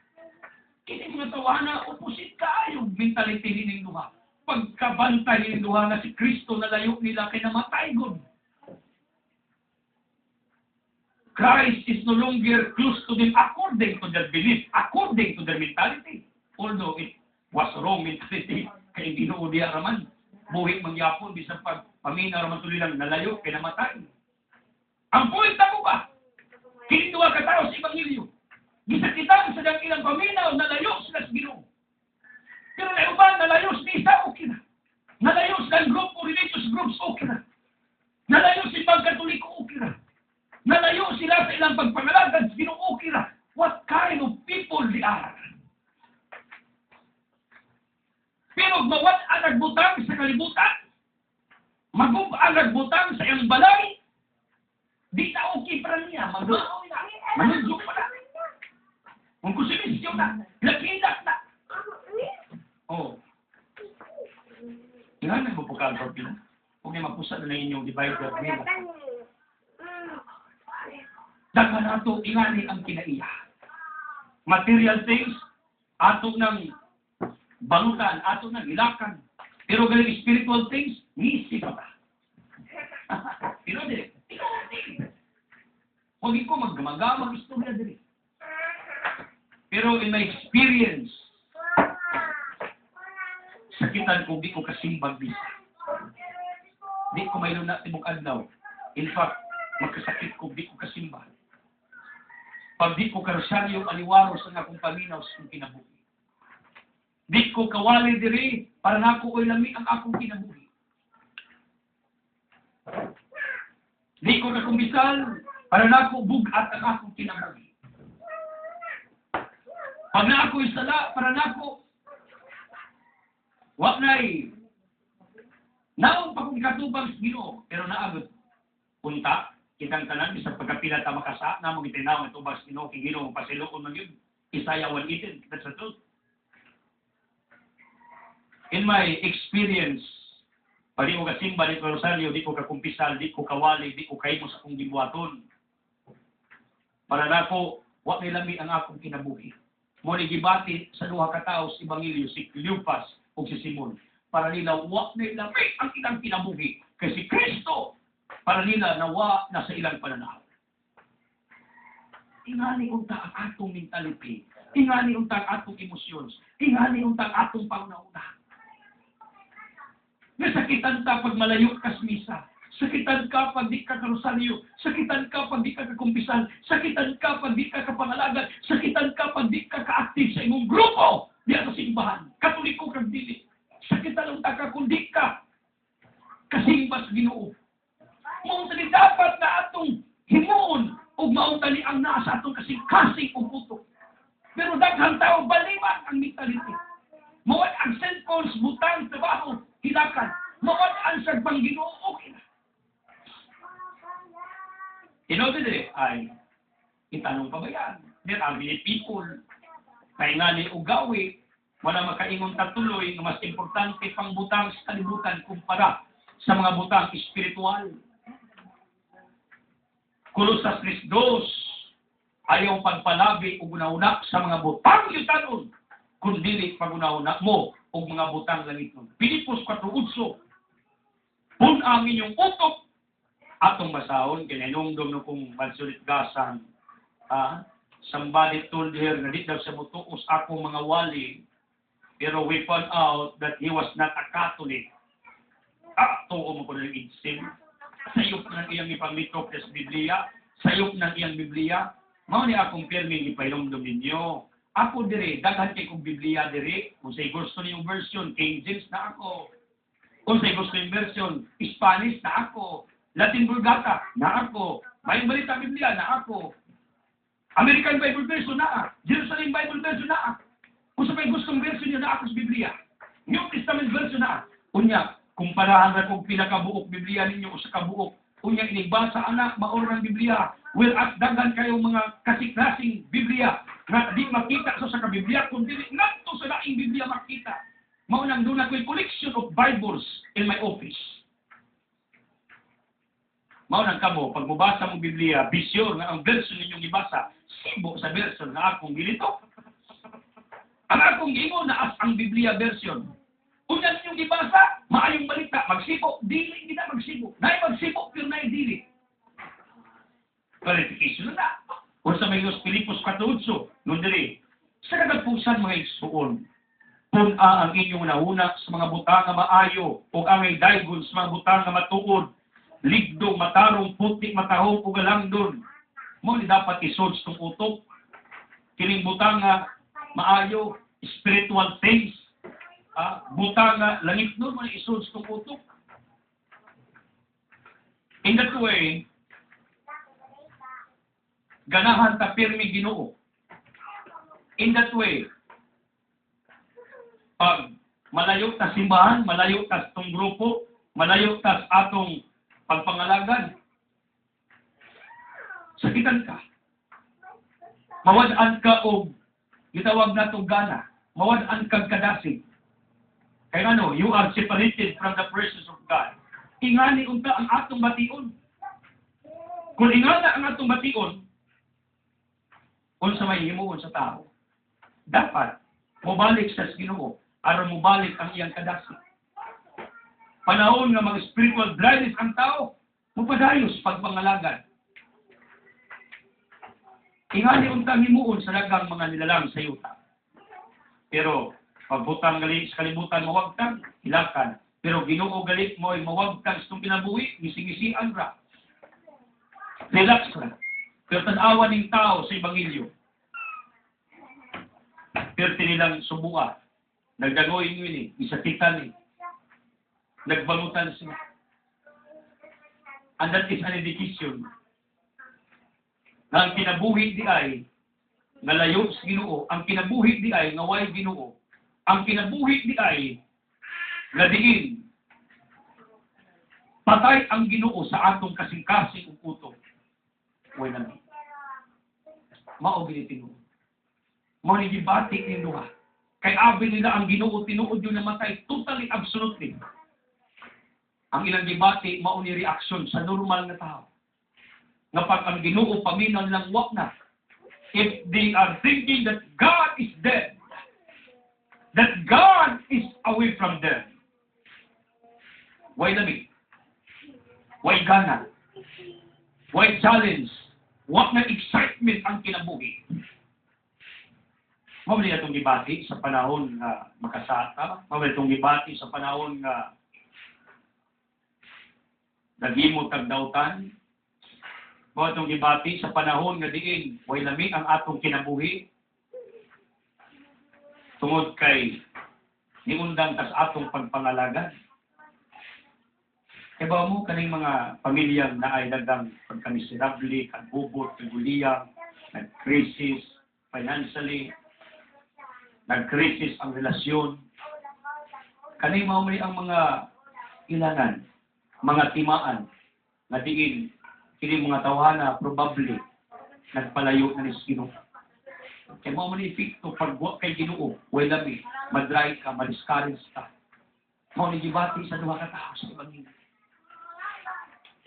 Kini mga tawana, opposite ka yung mentality ng duha. Pagkabantay ng duha na si Kristo na layo nila kay namatay gud. Christ is no longer close to them according to their belief, according to their mentality. Although it was wrong mentality, kay Ginoo diya raman. Buhi mangyapon, bisang pagpamina raman tuloy lang nalayo kay namatay. Ang point ako ba? Kinuha ka tao sa Ebanghelyo. Gisakitan sa dang ilang paminaw, nalayo sila sa Ginoo. Pero na uban, nalayo sa isa, okay na. Nalayo sa grupo, religious groups, okay na. Nalayo sa ibang Katoliko, okay na. Nalayo sila sa ilang pagpangalagad sa Ginoo, okay na. What kind of people they are? Pero mawat ang nagbutang sa kalibutan, magub ang nagbutang sa iyang balay, di na okay para niya, manunjuk pa na. Kung kusimisyo na, lakidak na. Oh. Nga nagpupukal ko pila. Huwag niya mapusa na inyong divider nila. Daga na ito, ingani ang kinaiya. Material things, ato ng balutan, ato ng ilakan. Pero galing spiritual things, ngisi pa ba? Pero di. Huwag ko maggamag istorya din. Pero in my experience, sakitan ko, di ko kasimbag bisa. Di ko may luna tibok adlaw. In fact, magkasakit ko, di ko kasimbag. Pag di ko karasaryo aliwaro sa akong paminaw sa akong kinabuhi. Di ko kawali diri, para na ako ko'y lami ang akong kinabuhi. Di ko kakumbisal, para na ako bugat ang akong kinabuhi. Pag na ako isala, para na ako, wak na'y, naong pa kong ikatubang sa Ginoo, pero naagod, punta, kitang tanan, isang pagkapila ta makasa, na mong itinawang itubang sa Ginoo, kay Ginoo, pasiloon man yun, Isaiah 1:18, that's the truth. In my experience, pag di ko kasimba, di ko Rosario, di ko kakumpisal, di ko kawali, di ko kaimo sa akong gibuhaton. Para na ako, wak nilami ang akong kinabuhi. Muli gibati sa duha ka tawo sa Ebanghelyo, si Cleopas o si Simon. Para nila wak nila ang ilang kinabuhi. Kasi Kristo, para nila nawa na sa ilang pananaw. Ingani unta ang atong mentality. Ingani unta ang atong emotions. Ingani unta ang atong pangunauna. Nasakitan ka pag malayo ka sa misa. Sakitan ka pag di ka karosaryo. Sakitan ka pag di ka kakumpisan. Sakitan ka pag di ka kapangalagan. Sakitan ka pag di ka ka-active sa imong grupo. Di sa simbahan. Katoliko kang dili. Sakitan unta ka kung di ka kasimba sa Ginoo. Maunta ni dapat na atong himuon o maunta ni ang nasa atong kasing-kasing o puto. Pero daghang tao baliman ang mentality. Mawat ang cellphones, butang, trabaho, hilakan. Mawat ang sagbang Ginoo, okay na. Tinood din ay, itanong pa ba yan? There are many people, kaya nga ni ugawi, wala makaingon tatuloy, na mas importante pang butang sa kalibutan kumpara sa mga butang espiritual. Kolosas 3:2, ayaw pagpalabi o gunauna sa mga butang yutanon, kundi pagunauna mo o mga butang langit nun. Pilipos 4:8, pun ang inyong utok, atong basahon, kinanungdom no kung mansulit gasan, somebody told her na di daw sa mutuos akong mga wali, pero we found out that he was not a Catholic. Tuo mo ko na yung sayop ng iyang ipamitok sa Biblia, sayop ng iyang Biblia, Mao ni akong pirmi gipainomdom ninyo. Ako dire, daghan kay kong Biblia dire. Kung say gusto niyong version, King James na ako. Kung say gusto niyong version, Spanish na ako. Latin Vulgata na ako. May balita Biblia na ako. American Bible version na. Jerusalem Bible version na. Kung sa may gustong version niya na ako sa Biblia. New Testament version na. Unya, kumparahan na kong pinakabuok Biblia ninyo o sa kabuok. Unya, inibasa anak, maor ng Biblia. Well, at dagan kayong mga kasiklasing Biblia na di makita sa kabiblia, kundi ngadto sa daing Biblia makita. Maunang doon ako'y collection of Bibles in my office. Maunang kamo, pag mubasa mong Biblia, be sure nga ang version ninyong ibasa, sibo sa version na akong gilito. Ang akong giingon na as ang Biblia version. Kung yan ninyong ibasa, maayong balita, magsibo, dili, hindi na magsibo. Naay magsibo, pero naay dili. Clarification na. O sa may Los Pilipos 14, noon dili, sa kagagpusan mga igsuon, kung ang inyong nauna sa mga butang nga maayo, o angay daygon sa mga butang nga matuod, ligdong, matarong, putik, matahong, o galangdon, mo ni dapat isod sa utok, kining butang nga maayo, spiritual things, butang nga langit nun, mo ni isod sa utok. In that way, ganahan ta pirmi Ginoo. In that way, pag malayo ta simbahan, malayo ta itong grupo, malayo ta atong pagpangalagan, sakitan ka. Mawad-an ka o gitawag na itong gana. Mawad-an kang kadasig. Kaya ano, you are separated from the presence of God. Ingani unta ang atong bation. Kung ingana ang atong bation, kung sa may himuon sa tao, dapat mubalik sa Ginoo aron mubalik ang iyang kadasig. Panahon nga mga spiritual dryness ang tao, mupadayos pagpangalagan. Ingani untang himuon sa daghang mga nilalang sa yuta. Pero pagbutang gali sa kalibutan mawagtang, hilakan. Pero Ginoo galit mo ay mawagtang sa itong kinabuhi, gising-gisian ra. Relax ra. Pero tanawa ng tao sa Ebanghelyo. Pero tinilang subuan. Nagdagoy nyo isakitan ni. Nagbalutan siya. And that is an indication na ang kinabuhi di ay nalayo sa Ginoo. Ang kinabuhi di ay ngaway Ginoo. Ang kinabuhi di ay nadiin. Patay ang Ginoo sa atong kasing-kasing uputo. Huwag namin. Maobilitin mo. Manigibati ni Noah. Kay abi nila ang Ginoo tinuod yung namatay totally, absolutely. Ang ilang gibati, mao ni reaksyon sa normal na tao. Nga pag ang Ginoo paminaw lang wak na. If they are thinking that God is dead, that God is away from them, why lamig? Why gana? Why challenge? Wak na excitement ang kinabuhi. Mawali na itong gibati sa panahon na makasata. Mawali itong gibati sa panahon na nagimot ang dautan. Mawali itong gibati sa panahon na diin way lamig ang atong kinabuhi. Tungod kay niundang tas atong pagpangalagan. Kaya ba mo kaning mga pamilyang na ay dagang pagkamiserable, kagbubot, kaguliyang, nag-crisis financially, nag-crisis ang relasyon. Kaning maumuli ang mga ilangan, mga timaan, na diin, kini mga tawhana, probably, nagpalayo na ni Ginoo. Kaya maumuli epekto, pagbuwa kay Ginoo, wala mi, madry ka, madiscourage ka. Maumuli gibati sa duha ka tao sa Ebanghelyo.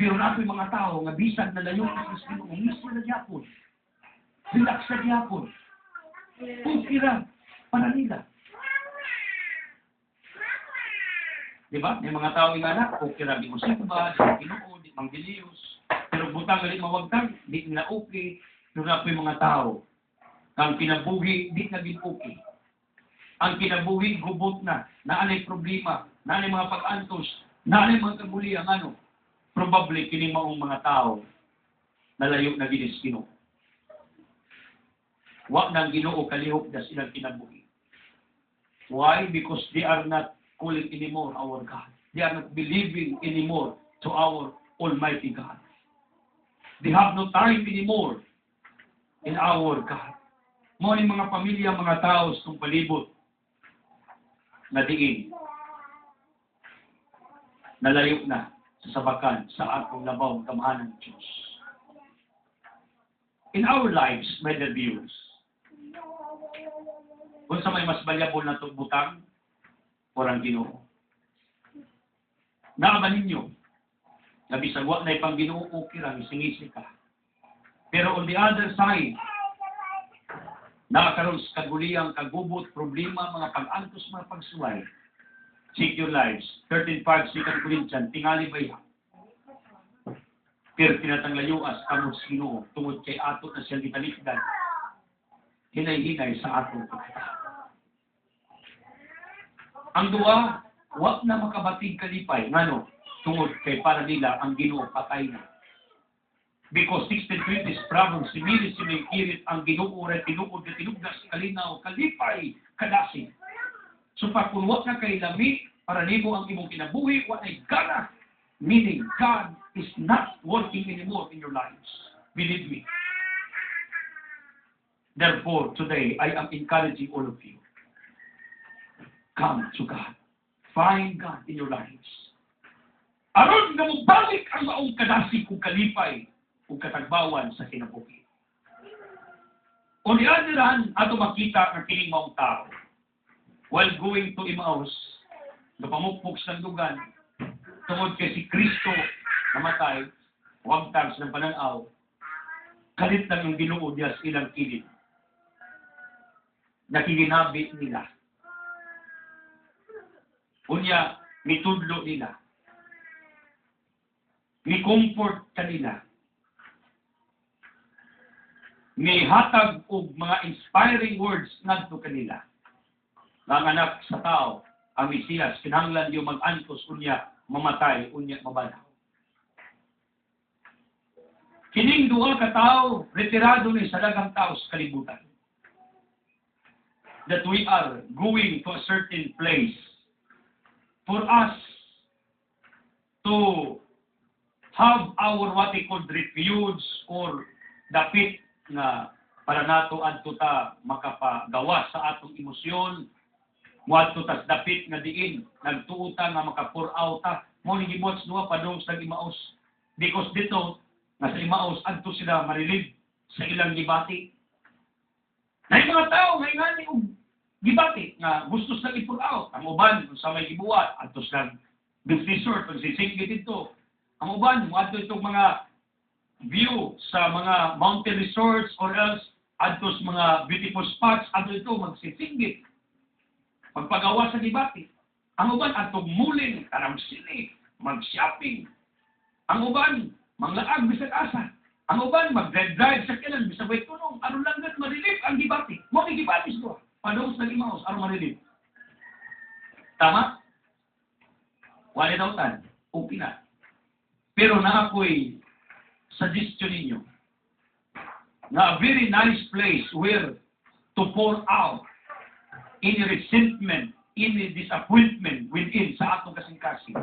Pero napo'y mga tao, nga bisag na layo ka sa Ginoo, mismo na gyapon. Relax na gyapon. Pukira, para nila. Diba? May mga tao nga na, okay rabi mo simba, di Ginoo, di Manggilius. Pero butang galing mawagtang, di nila okay. Pero napo'y mga tao, ang kinabuhi, di naging okay. Ang kinabuhi, gubot na, naanay problema, naanay mga pag-antos, naanay mga kabuli, ang ano, probably, kining maong mga tao, nalayo na ginis Ginoo. Wa nang Ginoo kalihok na silang kinabuhi. Why? Because they are not calling anymore our God. They are not believing anymore to our Almighty God. They have no time anymore in our God. Mo ni mga pamilya, mga tao sa palibot na diin, nalayo na sa sabakan sa atong labaw kamahanan ng Diyos. In our lives, my dear viewers, kung sa may mas valuable na itong butang, o ang Ginoo. Naaman ninyo, na bisag wa na ipang Ginoo, okay lang, isingisi ka. Pero on the other side, nakakaroon sa kaguliyang, kagubot, problema, mga pag-antos, mga pagsuway. Seek your lives. 13:5, 2 Corinthians, tingali ba yan? Pero tinatanglayuas, kamot Ginoo, tungod kay ato na siyang gitalikdan. Hinay-hinay sa atong pagkatao. Ang duwa, wag na makabatig kalipay. Ngano? Tungod kay para nila ang Ginoo patay na. Because 1620 province, simili may kirit ang Ginoo rin, tinuod na tinugdas, kalinaw, kalipay, kadasi. So kung wag na kay lami, para nimo ang imong kinabuhi, wag ay gana. Meaning, God is not working anymore in your lives. Believe me. Therefore, today, I am encouraging all of you. Come to God. Find God in your lives. Aron na mo balik ang maong kadasi kung kalipay kung katagbawan sa kinabuhi. On the other hand, ato makita ng kining maong tao. While going to Emmaus, napamukpok sa lugan, tungod kay si Kristo namatay, huwag tags ng pananaw, kalit lang yung Ginoo diya sa ilang kilid. Nakikinabi nila. Unya, mitudlo nila. Mi-comfort kanila. Mihatag og mga inspiring words ngadto kanila. Mga anak sa tao, ang Mesiyas, kinahanglan yung mag-antos, unya, mamatay, unya, mabanaw. Kining duha ka tao, retirado ni sa daghang tao sa kalibutan. That we are going to a certain place for us to have our what they call refuge or dapit na para nato adto ta makapagawas sa atong emosyon, muadto ta sa dapit nga diin nagtuota nga maka-pour out ta mo ni gibuhat duha padung sa Emmaus, because dito nga sa Emmaus adto sila marilig sa ilang gibati. Nay mga tao nga ingani og gibati nga gusto sa i-pour out, ang uban sa may gibuhat adto sa business resort pag sisinggit dito. Ang uban adto itong mga view sa mga mountain resorts or else adto sa mga beautiful spots adto ito magsisinggit. Pagpagawa sa gibati. Ang uban adto muling karang sili, mag-shopping. Ang uban manglaag bisag asa. Ang uban mag-drive sa kilan bisag way tunong aron lang gid marilip ang gibati. Mo ni gibati ito. Padung sa Emmaus aron marilip. Tama? Wala daw tan. Okay na. Pero na ako'y suggestion ninyo na a very nice place where to pour out any resentment, any disappointment within sa atong kasing-kasing.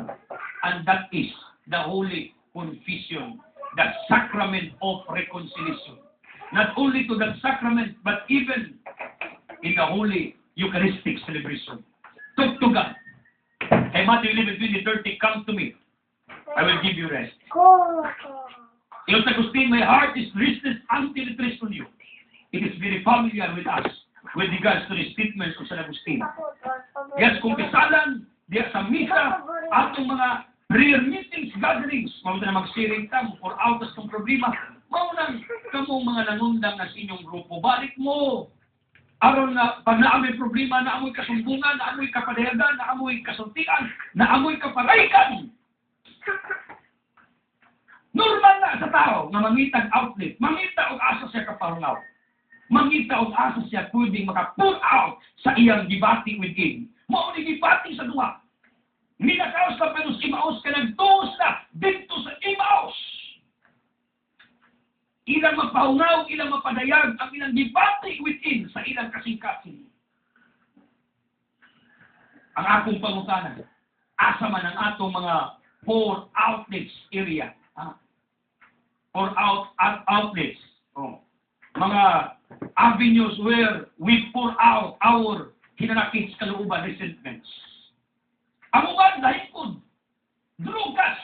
And that is the Holy Confession, the sacrament of reconciliation. Not only to that sacrament, but even in the Holy Eucharistic celebration. Talk to God. Hey, Matthew 11:20-30, come to me. I will give you rest. Yung Agustin, my heart is restless until it rests on you. It is very familiar with us with regards to the statements of San Agustin. Yes, kung kasalan, diya sa misa, atong mga prayer meetings, gatherings, mauna na mag-sharing ka, for outas ng problema, maunang kamong mga nangundang na sa inyong grupo, balik mo. Aron na, pag naamoy problema, naamoy kasumbungan, naamoy kapadayagan, naamoy kasultian, naamoy kaparaykan. Normal na sa tao nga mangitag outlet, mangita og asa siya kaparungaw. Mangita og asa siya pwedeng maka-pull out sa iyang gibati within. Mao ni gibati sa duha. Minakaos ka pero sa Emmaus ka nagtuos na dito sa Emmaus. ilang mapahungaw, ilang mapadayag, ang ilang gibati within sa ilang kasing-kasing. Ang akong pangutanan, asa man ang atong mga poor outlets area. Poor outlets. Mga avenues where we pour out our hinanakit sa kalooban, resentments. Ang uban, lahipod, drugas,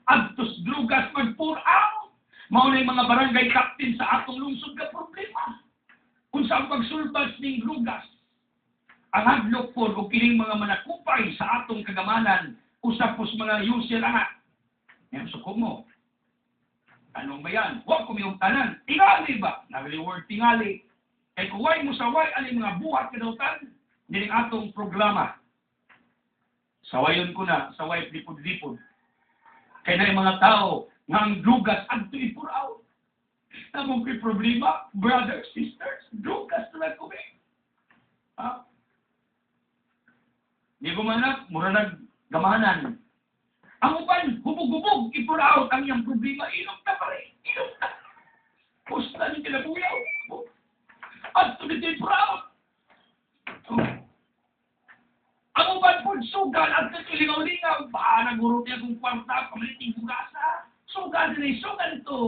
adtos drugas, mag-pour out. Mauna yung mga barangay captain sa atong lungsod ka problema. Kung saan pagsulbas ng drugas, ang hadlok po o kining mga manakupay sa atong kagamanan, usap po sa mga user anak. Yan, suko mo. Anong ba yan? Huwag kumiyong tanan. Tingali ba? Nag-reward tingali. Eh kung way mo saway, alin mga buhat kadautan, niling atong programa. Sawayon ko na, saway lipod-lipod. Kaya na yung mga tao, ngang drugas, adto ipuraw. Namang ko'y problema, brothers, sisters, drugas na kami. Di ko manak, mura naggamanan. Ang uban, hubog-hubog, ipuraw ang iyang problema, ilog na pa rin, ilog na. Pusta niyo kinabuyaw. Adto dito ipuraw. Ang uban po, sugal, at nagkilingaw-lingaw, baka nagurot niya kung kwarta, pamaliting bugasa. Sugal nila, sugal ito.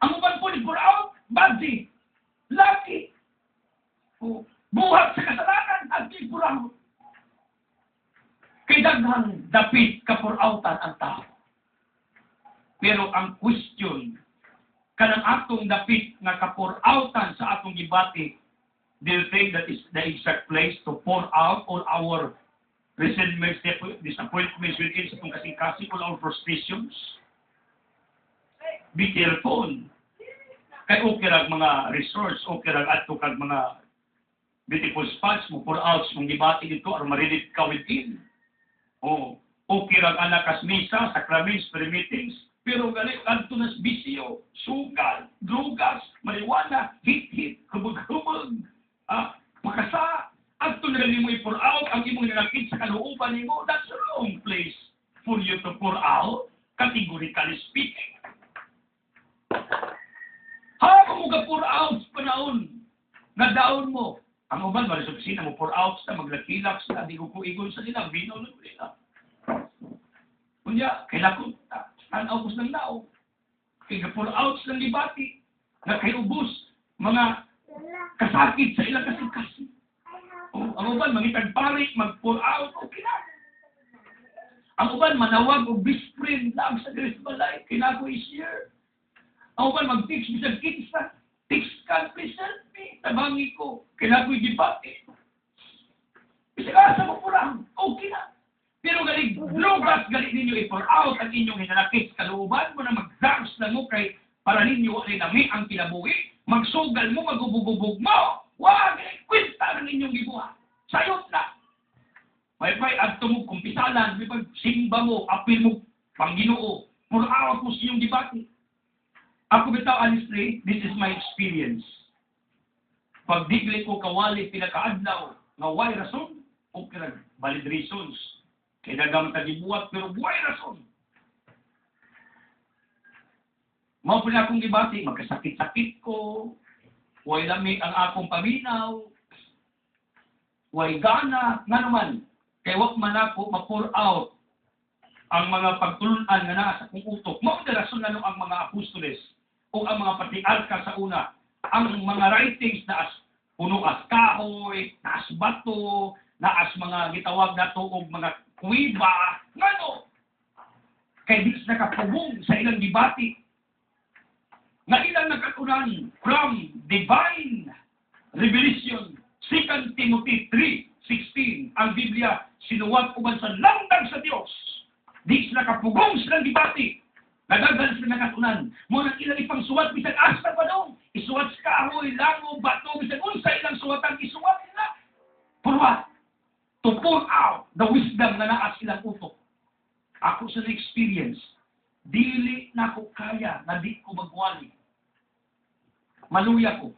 Ang uban po, ipuraw, badi, laki. Buhat sa kasalanan, at ipuraw. Kay daghang dapit kapurautan ang tao. Pero ang question, kanang atong dapit nga kapurautan sa atong gibati, do you think that is the exact place to pour out all our resentments, disappointments within sa itong kasing-kasing, all our frustrations? Be careful. Kay okay rag mga resorts, okay rag ato kag mga beautiful spots mo, pour out mong gibati dito, or marilit ka within. Okay rag anak kas misa, sacraments, prayer meetings, pero galit adto nas bisyo, sugal, drugas, marijuana, hit-hit, hubog-hubog, makasa, adto na rin mo i-pour out ang imong nilakit sa kalooban nimo. That's the wrong place for you to pour out, categorically speaking. Habang mo ka-pour out sa panahon, na daon mo, ang uban, wala sa opisina mo, pour out sa maglakilak sa, di ko igol sa nila, binaw na nila. Kunya, kailangan ko, tanaw ko ng nao. Kaya pour out sa libati, na kay ubos, mga kasakit sa ilang kasing-kasing. Ang uban, mangitag-parik, mag-pour out, okay na. Ang uban, manawag o bisprin lang sa Grace Balay, kailangan ko i-share. Ang uban, mag-teach bisag kinsa, text ka, present me, tabangi ko, kailangan ko i-debate. Bisag asa mo purang, okay na. Pero galing drogas, galing ninyo i-pour out ang inyong hinalakit sa kalooban mo na mag-drugs lang mo kay para ninyo ay nami ang kinabuhi, magsugal mo, magubugubog mo. Wag, kwenta ng inyong gibuhat. Sayot na. May adto mo kumpisalan, may pagsimba mo, apil mo, Pangginoo, pour out mo sa iyong debate. Ako bitaw, honestly, this is my experience. Pag digli ko kawali pinakaadlaw, nga why rason? Okay, valid reasons. Kaya nagamit ang gibuhat, pero why rason? Mao pa na akong gibati, magkasakit-sakit ko, way lamig ang akong paminaw, way gana, nga naman, kaya wak man ako ma-pour out ang mga pagtulunan nga naa sa kong utok. Mao na rason nga ang mga apostoles, o ang mga patriarka sa una, ang mga writings na as puno as kahoy, na as bato, na as mga gitawag na to o mga kuwiba, ngano? Kaya di nakapugong sa ilang debate, nga ilang nakatunan from divine revelation, 2 Timothy 3:16, ang Biblia, sinuwat uban sa landag sa Diyos, di nakapugong silang debate, nagagalas na nakatunan. Mo nang ilang ipang suwat, bisag asta pa daw. Isuwat sa kahoy, lango, bato, bisag unsa ilang suwatan, isuwat nila. For what? To pour out the wisdom na naa silang utok. Ako sa experience, dili na ko kaya na di ko magwali. Maluya ko.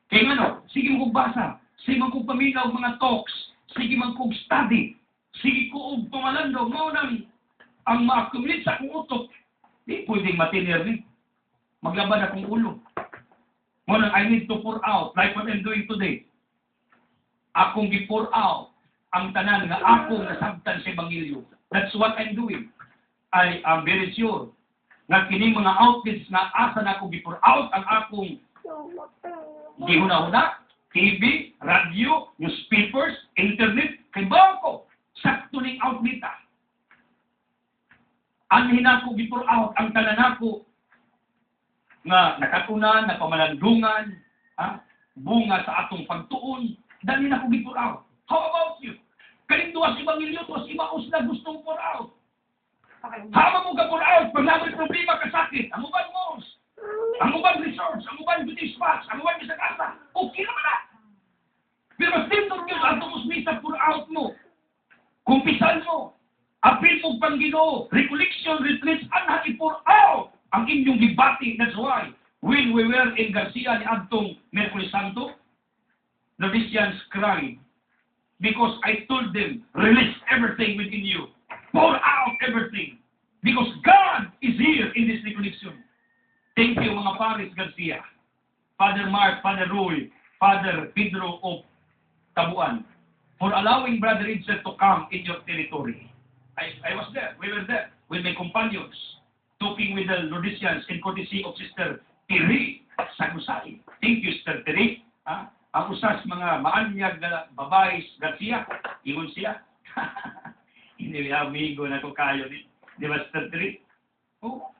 Kaya nga no, sige mo kong basa, sige mo kong paminaw mga talks, sige mo kong study, sige ko og tumalando, mo nang ang ma-accumulate sa akong utok, Di pwedeng matinir ni. Maglabad akong ulo. Muna, I need to pour out, like what I'm doing today. Akong gi-pour out ang tanan nga akong nasabtan sa Ebanghelyo. That's what I'm doing. I am very sure nga kining mga outlets nga asa na akong gi-pour out ang akong gihuna-huna, TV, radio, newspapers, internet, kay bako, sakto ning outleta. Ang hinako gi-pour out ang tanan ako nga nakatunan, napamalandungan, bunga sa atong pagtuon, dali na ko gi-pour out. How about you? Kaling duwa si Ebanghelyo, tuwas imaos na gustong pour out. Hama mo ka pour out, pag namoy problema ka sakit, ang uban mo, ang uban resource, ang uban dispatch, ang uban sa kasa, okay naman na. Pero mas tintor nyo, ato mo smita pour out mo, kumpisan mo, apil mo pang Ginoo, recollection, retreats, anha i-pour out ang inyong gibati. That's why, when we were in Garcia ni Adtong Merkulis Santo, the Christians cried, because I told them, release everything within you. Pour out everything. Because God is here in this recollection. Thank you, mga Paris Garcia, Father Mark, Father Roy, Father Pedro of Tabuan, for allowing Brother Richard to come in your territory. I was there. We were there with my companions, talking with the Lordesians in courtesy of Sister Tiri Sagusay. Thank you, Sister Tiri. Ang usas mga maanyag na babae Garcia, iyon siya. Hindi amigo na ko kayo ni. Di ba, Sister Tiri? Oh.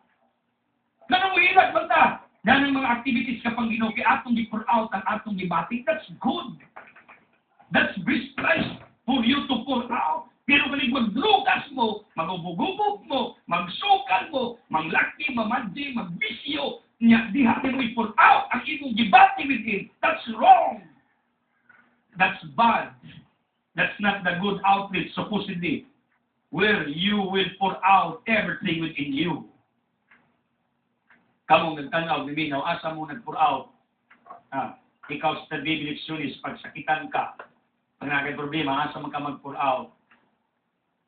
Nanungilat ba ta? Yan ang mga activities kapang Ginoo kay atong gi-pour out ang atong gibati. That's good. That's best price for you to pour out. Pero kung maglugas mo, magubugubog mo, magsukal mo, manglaki, mamadji, magbisyo, niya, di hati mo i-pour out ang imong gibati within. That's wrong. That's bad. That's not the good outlet, supposedly, where you will pour out everything within you. Kamong nagtanaw, biminaw, asa mo nag-pour out. Ikaw sa Biblictionist, pagsakitan ka, pag nagay problema, asa mo ka mag-pour out.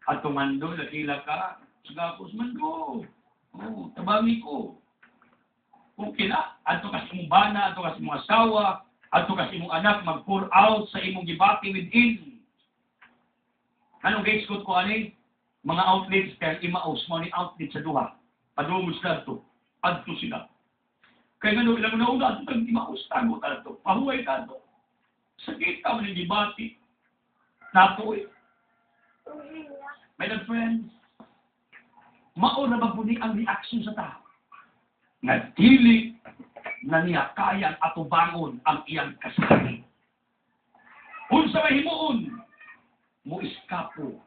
At tumando, lakila ka, sagapos mando. Oh, tabami ko. Okay na. Ato kasi mong bana, ato kasi mong asawa, ato kasi mong anak, mag-pour out sa imong gibati within. Anong guys ko ani? Mga outlets, kaya imaos mo ni outlet sa duha. Padungos na ito. Adto sila. Kaya nga ilang nauna, ato tang imaos, tago ka ito. Pahuway ka ito. Sakit ka mo ng gibati. Nato eh. My dear friends, mauna ba po ni ang reaction sa tao? Nga dili na niya kayang atubangon ang iyang kasakit. Unsa may himuon, mo iskapo.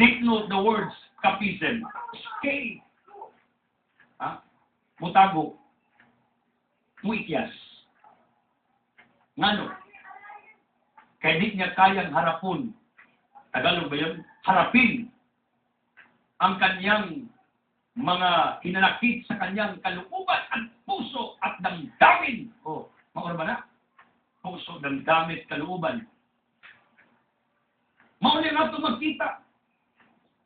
Take note the words, escapism. Escape. Mutago. Muikyas. Ngano? Kaya di niya kayang harapon. Tagalog ba yun? Harapin ang kanyang mga hinanakit sa kanyang kalooban at puso at damdamin. O, maura ba na? Puso, damdamit, kalooban. Mauli nga ito magkita.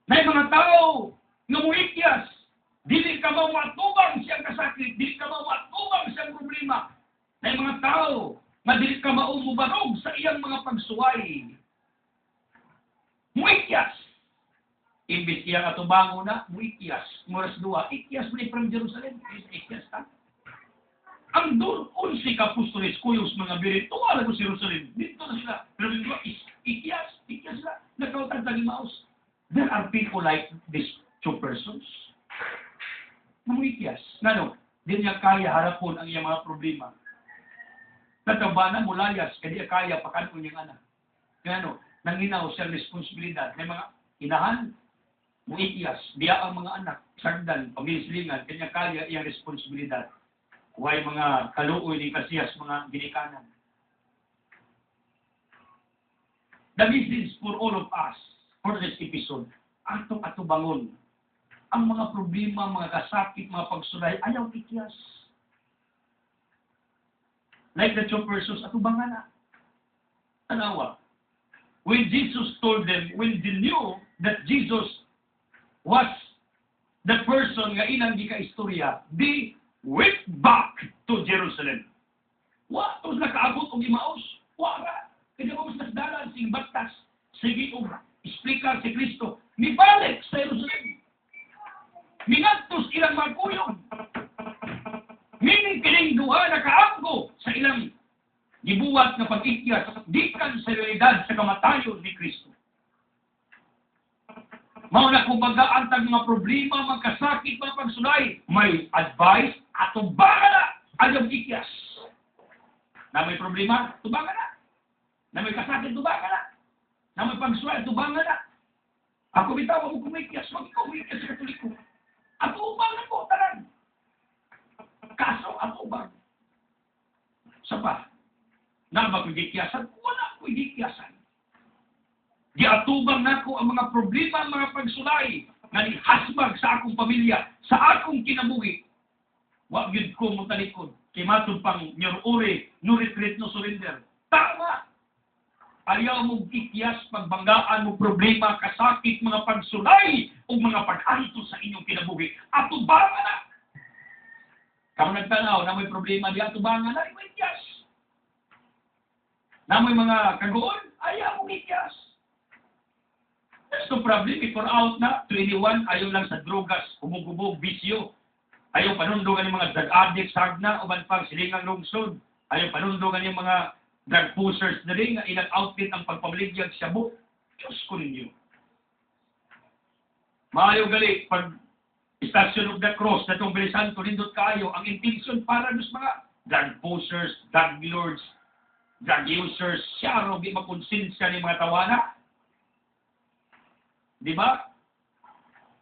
Na mga tao nga muikyas, dili ka mo matubang siyang kasakit, dili ka mo matubang siyang problema. Na mga tao nga dili ka maumubarog sa iyang mga pagsuway. Muikyas. Imbis iyang atubango na, muikyas. Moras 2, ikyas mo from Jerusalem. Ikyas ta. Ang doon si Kapustoles, kuyos mga biritual ako sa Jerusalem. Dito na sila. Pero yung 2, ikyas na. Nagkautag tagi maos. There are people like these 2 persons. Namuikyas. Ngano? Di niya kaya harapon ang iyang mga problema. Natabanan mo layas, kaya di kaya pakanon niyang anak. Ngano? Nanginaw siyang responsibilidad. May mga inahan, muikyas, biya ang mga anak, sagdan, pamilislingan, kanya kaya iyang responsibilidad. Huwag mga kaluoy ni kasiyas, mga ginikanan. The message for all of us, for this episode, ato bangon. Ang mga problema, mga kasakit, mga pagsulay, ayaw ikyas. Like the 2 persons, ato bangan na. Tanawa. When Jesus told them, when they knew that Jesus was the person nga ilang gika-istorya, they went back to Jerusalem. Wa, tapos nakaabot og Imaos. Wala. Kaya mo mas dalan sing batas. Sige og explicar si Kristo. Mibalik sa Jerusalem. Mingadtos ilang magkuyon. Meaning kining duha nakaanggo sa ilang gibuwat na pag-ikyas gikan sa realidad sa kamatayon ni Kristo. Mao na kumbaga ang tag mga problema, magkasakit, mga pagsulay, may advice at tubangan na ang ikyas. Na may problema, tubangan na. Na may kasakit, tubangan na. Na may pagsulay, tubangan na. Ako bitaw mo kumikyas, ikaw kumikyas sa Katoliko. Ato ubangan ko, tanan. Kaso, ato ubang. Sapa, na ba kumikiyasan? Wala kumikiyasan. Di atubang nako ang mga problema, ang mga pagsulay nga ni hasbag sa akong pamilya, sa akong kinabuhi. Wa gyud ko mo talikod. Kay matod pang nyorore, no retreat, no surrender. Tama! Ayaw mong kikiyas, pagbanggaan mo problema, kasakit, mga pagsulay, o mga pag-anto sa inyong kinabuhi. Atubangan na! Kamo nagtanaw na may problema di atubangan na, may kiyas. Na may mga kagoon, ayaw mong kikiyas. That's no problem. Before out na, 21, ayaw lang sa drogas, humugubog, bisyo. Ayaw panundogan yung mga drug addicts, na, uban pang silingang lungsod. Ayaw panundogan yung mga drug pushers na rin, ilang outfit ang pagpabiligyag shabu. Diyos ko ninyo. Maayaw gali, pag Station of the Cross, na itong bilisan, tulindot kayo, ang intention para sa mga drug pushers, drug lords, drug users, siya ro, di makonsensya ni mga tawana. Di ba?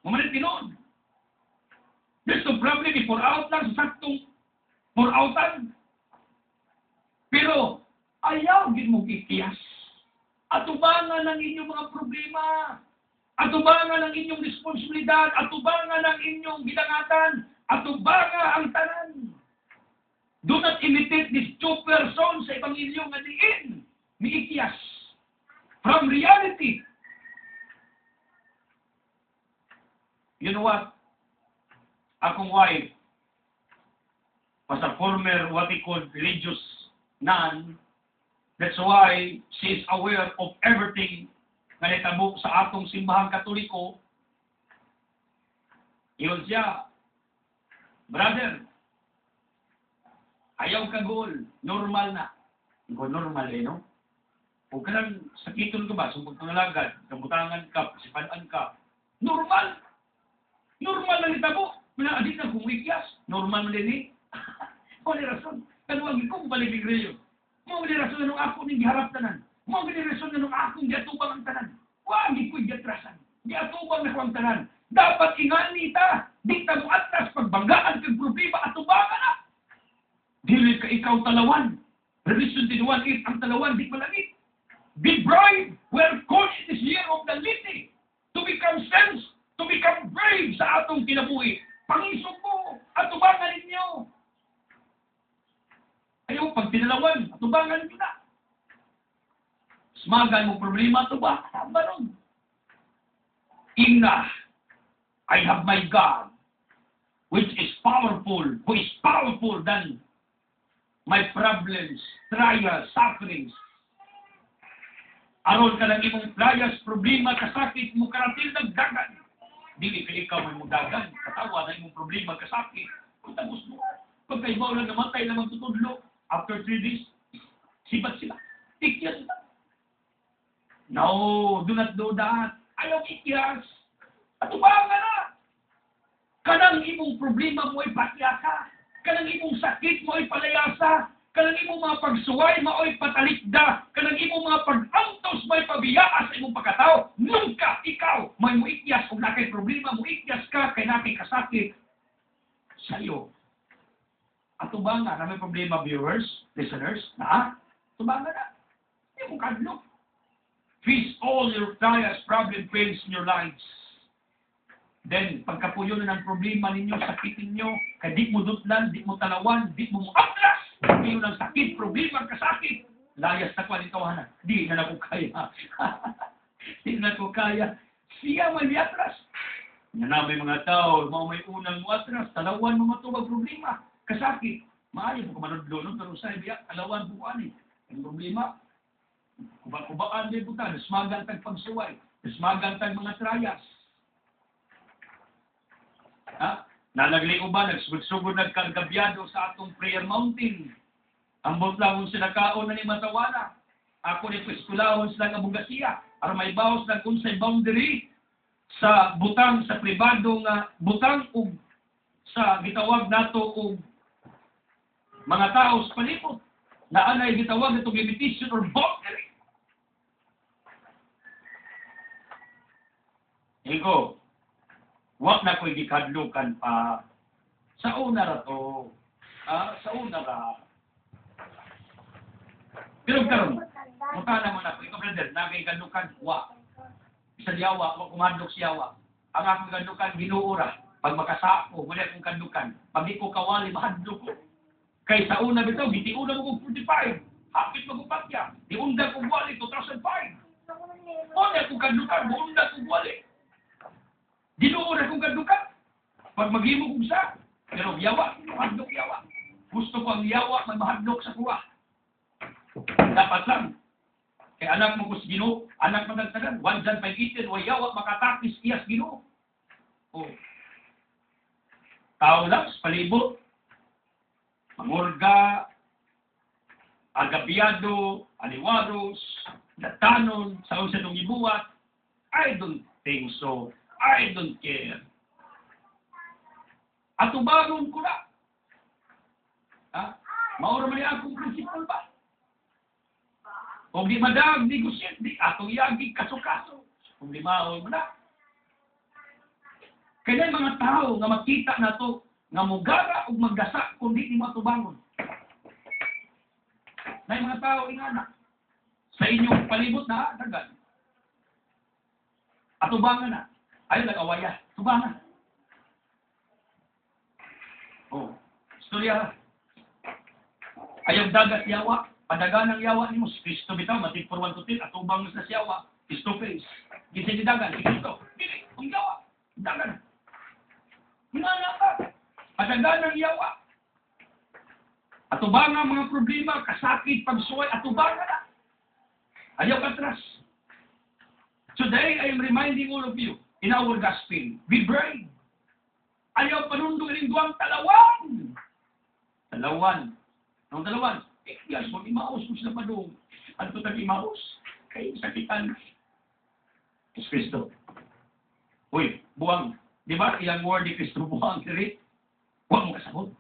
Mamalit tinoon. There's no problem for out lang sa saktong for outan. Pero, ayaw din mo kikiyas. Atubangan ang inyong mga problema. Atubangan ang inyong responsibilidad. Atubangan ang inyong gidangatan. Atubangan ang tanan. Do not imitate these two persons sa Ebanghelyo nga diin. Miikiyas. From reality. You know what? Akong wife was a former what we call religious nun. That's why she is aware of everything na nitabo sa atong simbahang Katoliko. Iyon siya, brother, ayaw ka goal, normal na. Ikaw normal no? Huwag ka lang sakiton ka ba, sumpag pangalagad, kabutangan ka, pasipanan ka. Normal! Normal na nitabo. Wala adik na kumikyas. Normal mo din eh. Wala rason. Kanuwag ko balik igreyo. Wala rason na nung ako ning giharap tanan. Wala rason na nung akong giatubang ang tanan. Wala ko'y giatrasan. Giatubang na ko ang tanan. Dapat ingani ta. Di ta mo atras pagbanggaan kag problema at tubangan na. Dili ka ikaw talawan. Revelation 21:8 ang talawan di malangit. Be brave. We're called in this year of the Liti to become sense, to become brave sa atong kinabuhi. Pangisog mo, at tubangan ninyo. Ayaw, pag tinalawan, at tubangan ninyo na. Smagan mo problema, tubangan na ba nun? Inna, I have my God, which is powerful, who is powerful than my problems, trials, sufferings. Aron ka lang imong trials, problema, kasakit mo, karatil nagdagan. Dili ka ikaw may mudagan, katawa na imong problema, kasakit. Kung tapos mo, pagkaibaw lang namatay na magtutudlo, after 3 days, sibat sila. Ikyas na. No, do not do that. Ayaw ikyas. Atubangan na. Kanang imong problema mo ay patyaka. Kanang imong sakit mo ay palayasa. Kanang imong mga pagsuway mo ay patalikda. Kanang imong mga pag-antos mo ay pabiyaa sa imong pagkatao. Nungka ikaw may muikyas kung nakay problema, muikyas ka kay nakay kasakit sa iyo. At tubangan na may problema, viewers, listeners, na tubangan na. Hindi mo kadlok. Face all your trials, problem, pains in your lives. Then, pagkapuyo na ng problema ninyo, sakitin nyo, kaya di mo dutlan, di mo talawan, di mo atlas, kayo ng sakit, problema, kasakit, layas na kwa nito, di na ako kaya. Di na ako kaya. Siya may atlas. Nga na may mga tao, may unang muatras, talawan mo matubag problema, kasakit. Maayo po kumanudlo, no? Pero sa ibiya, alawan po ani. Ang problema, kubaan din po ta, nasmagan tag pagsuway, nasmagan tag mga trayas. Ha? Nalagliw ba, nagsugod-sugod nagkagabyado sa atong prayer mountain. Ambot lang kung sinakaon na ni Matawana. Ako ni Pweskulahon sila kabugasiya. Para may bawas ng unsay boundary sa butang, sa pribado nga butang ug sa gitawag nato og mga tao sa palibot. Na anay gitawag itong limitation or boundary. Ego, wag na ko'y gikadlukan pa sa una ra to. Sa una ra. Pero karon, mutana mo na ko, ikaw brother, nagay kadlukan, wa. Sa yawa, wa kumadlok sa yawa. Ang akong kadlukan, ginuura. Pag makasako, wala akong kadlukan. Pag di ko kawali, mahadlok ko. Kay sa una bitaw, gitiuna mo kong 45. Hapit magupatya. Diunda kong wali, 2005. Wala akong kadlukan, buunda kong wali. Ginuura kong kadlukan. Pag maghimo kong sa, pero yawa, mahadlok yawa. Gusto ko ang yawa, mahadlok sa kuwa. Dapat lang. Kaya anak mo ko si Ginoo, anak magagtagan, 1 John 5:18, way yawa makatakis iyas Ginoo. O, tao lang, sa palibot, mangurga, agabyado, aliwaros, datanon, sa unsa nung ibuwat, I don't think so. I don't care. Atubangon ko na. Ha? Maura man akong principal ba? Kung di madag, negosyate, di atong yagi kaso-kaso. Kung di maol mo na. Kaya mga tao nga makita na to, nga mugara o magdasa, kung di matubangon. Na mga tao ingana. Sa inyong palibot na, dagan. Atubangan na. Ayaw nag-awaya. Tubangan. Oh, istorya. Ayaw dagat yawa. Padagan ng yawa ni mo, Kristo bitaw, matig for 1 to 10, atubang sa yawa, Kristo face. Ginsa ni dagan, Kristo, gini, ang yawa, dagan. Hinala ka, padagan ng yawa. Atubang ang mga problema, kasakit, pagsuway, atubang na. Ayaw katras. Today, I am reminding all of you, in our gospel, be brave. Ayaw panundo rin duwang talawan. Talawan. Ang talawan. Yes, kung imaos mo sila padung. Ano ito imaos? Kaya sakitan. Yes, Kristo. Uy, buwang. Di ba? Ilang word ni Kristo buwang. Kiri. Huwag mo kasabot.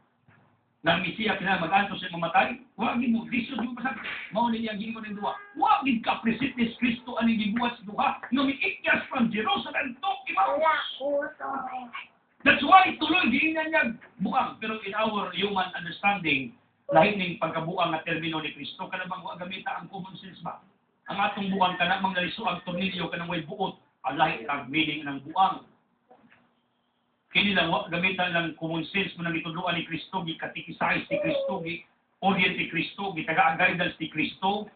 Nang misiya kina mag-antos sa mamatay. Huwag mo. Disod yung pasag. Maunin niya gingo ng duwa. Huwag din ka presitis Kristo ang gibuhat sa duha. Numiikyas from Jerusalem to imaos. That's why tuloy giingnan niya buwang. Pero in our human understanding, lahi ning pagkabuang na termino ni Kristo, kana bang wa gamita ang common sense ba? Ang atong buang kana mang naliso ang tornilyo kanang way buot, ang lahi ang meaning ng buang. Kini lang wa gamita lang common sense mo nang itudloan ni Kristo, gikatikisize ni Kristo, gi-orient ni Kristo, gitaga guidance ni Kristo.